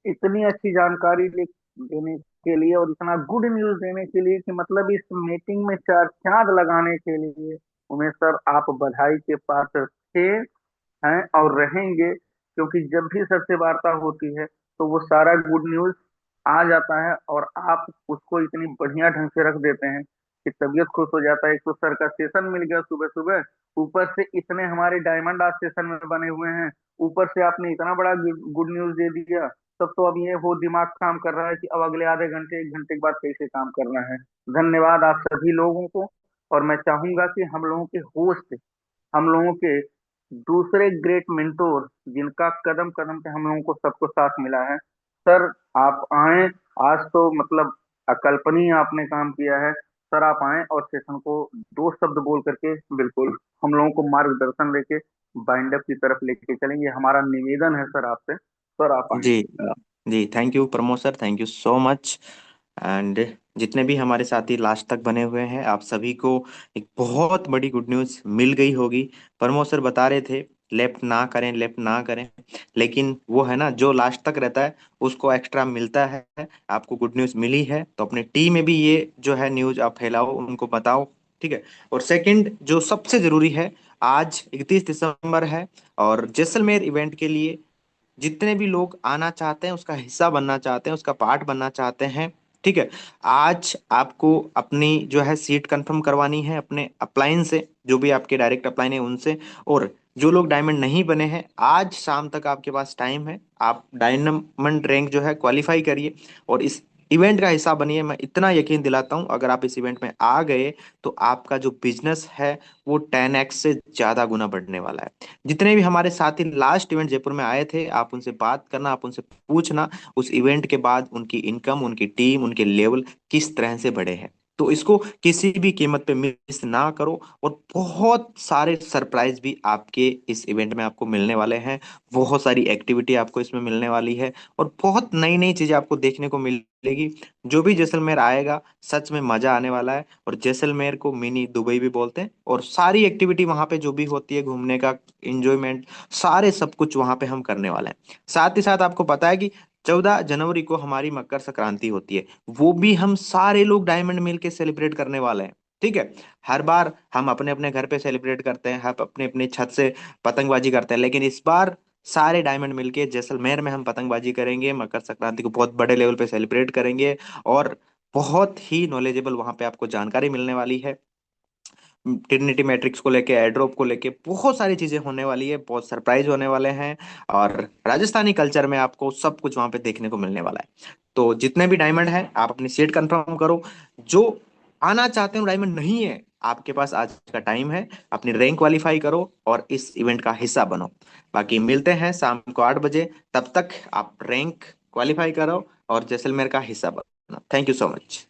Speaker 1: इतनी अच्छी जानकारी देने के लिए और इतना गुड न्यूज देने के लिए कि मतलब इस मीटिंग में चार चांद लगाने के लिए उमेश सर आप बधाई के पात्र थे, हैं और रहेंगे। क्योंकि जब भी सर से वार्ता होती है तो वो सारा गुड न्यूज आ जाता है और आप उसको इतनी बढ़िया ढंग से रख देते हैं कि तबीयत खुश हो जाता है। एक तो सर का सेशन मिल गया सुबह सुबह, ऊपर से इतने हमारे डायमंड आज सेशन में बने हुए हैं, ऊपर से आपने इतना बड़ा गुड न्यूज दे दिया। तब तो अब ये वो दिमाग काम कर रहा है कि अब अगले आधे घंटे 1 घंटे के बाद कैसे काम करना है। धन्यवाद आप सभी लोगों को। और मैं चाहूंगा कि हम लोगों के होस्ट, हम लोगों के दूसरे ग्रेट मेंटोर जिनका कदम कदम पे हम लोगों को सबको साथ मिला है, सर आप आए। आज तो मतलब अकल्पनीय आपने काम किया है। सर आप आए और सेशन को 2 शब्द बोल करके बिल्कुल हम लोगों को मार्गदर्शन लेके बाइंड अप की तरफ लेके चलेंगे, हमारा निवेदन है सर आपसे। सर आप आए।
Speaker 2: जी जी, thank you Pramod sir, thank you so much. And जितने भी हमारे साथी लास्ट तक बने हुए हैं, आप सभी को एक बहुत बड़ी गुड न्यूज़ मिल गई होगी। प्रमोद सर बता रहे थे लेफ्ट ना करें, लेफ्ट ना करें, लेकिन वो है ना, जो लास्ट तक रहता है उसको एक्स्ट्रा मिलता है। आपको गुड न्यूज़ मिली है तो अपने टीम में भी ये जो है न्यूज़ आप फैलाओ, उनको बताओ, ठीक है। और सेकंड जो सबसे जरूरी है, आज 31 दिसंबर है, और जैसलमेर इवेंट के लिए जितने भी लोग आना चाहते हैं, उसका हिस्सा बनना चाहते हैं, उसका पार्ट बनना चाहते हैं, ठीक है, आज आपको अपनी जो है सीट कंफर्म करवानी है अपने अपलाइन से, जो भी आपके डायरेक्ट अपलाइन है उनसे। और जो लोग डायमंड नहीं बने हैं, आज शाम तक आपके पास टाइम है, आप डायमंड रैंक जो है क्वालिफाई करिए और इस इवेंट का हिस्सा बनिए। मैं इतना यकीन दिलाता हूं, अगर आप इस इवेंट में आ गए तो आपका जो बिजनेस है वो 10x से ज्यादा गुना बढ़ने वाला है। जितने भी हमारे साथी लास्ट इवेंट जयपुर में आए थे, आप उनसे बात करना, आप उनसे पूछना उस इवेंट के बाद उनकी इनकम, उनकी टीम, उनके लेवल किस तरह से बढ़े हैं। तो इसको किसी भी कीमत पे मिस ना करो, और बहुत सारे सरप्राइज भी आपके इस इवेंट में आपको मिलने वाले हैं। बहुत सारी एक्टिविटी आपको इसमें मिलने वाली है, और बहुत नई नई चीजें आपको देखने को मिलेगी। जो भी जैसलमेर आएगा, सच में मजा आने वाला है। और जैसलमेर को मिनी दुबई भी बोलते हैं, और सारी एक्टिविटी वहां पे जो भी होती है, घूमने का इंजॉयमेंट, सारे सब कुछ वहां पे हम करने वाले हैं। साथ ही साथ आपको पता है कि 14 जनवरी को हमारी मकर संक्रांति होती है, वो भी हम सारे लोग डायमंड मिल के सेलिब्रेट करने वाले हैं, ठीक है। हर बार हम अपने अपने घर पे सेलिब्रेट करते हैं, हम अपने अपने छत से पतंगबाजी करते हैं, लेकिन इस बार सारे डायमंड मिलके जैसलमेर में हम पतंगबाजी करेंगे, मकर संक्रांति को बहुत बड़े लेवल पे सेलिब्रेट करेंगे, और बहुत ही नॉलेजेबल वहां पे आपको जानकारी मिलने वाली है। ट्रिनिटी मैट्रिक्स को लेके, एड्रॉप को लेके बहुत सारी चीजें होने वाली है, बहुत सरप्राइज होने वाले हैं, और राजस्थानी कल्चर में आपको सब कुछ वहां पे देखने को मिलने वाला है। तो जितने भी डायमंड हैं आप अपनी सीट कंफर्म करो। जो आना चाहते हो डायमंड नहीं है, आपके पास आज का टाइम है, अपनी रैंक क्वालिफाई करो और इस इवेंट का हिस्सा बनो। बाकी मिलते हैं शाम को 8 बजे, तब तक आप रैंक क्वालिफाई करो और जैसलमेर का हिस्सा बनो। Thank you so much.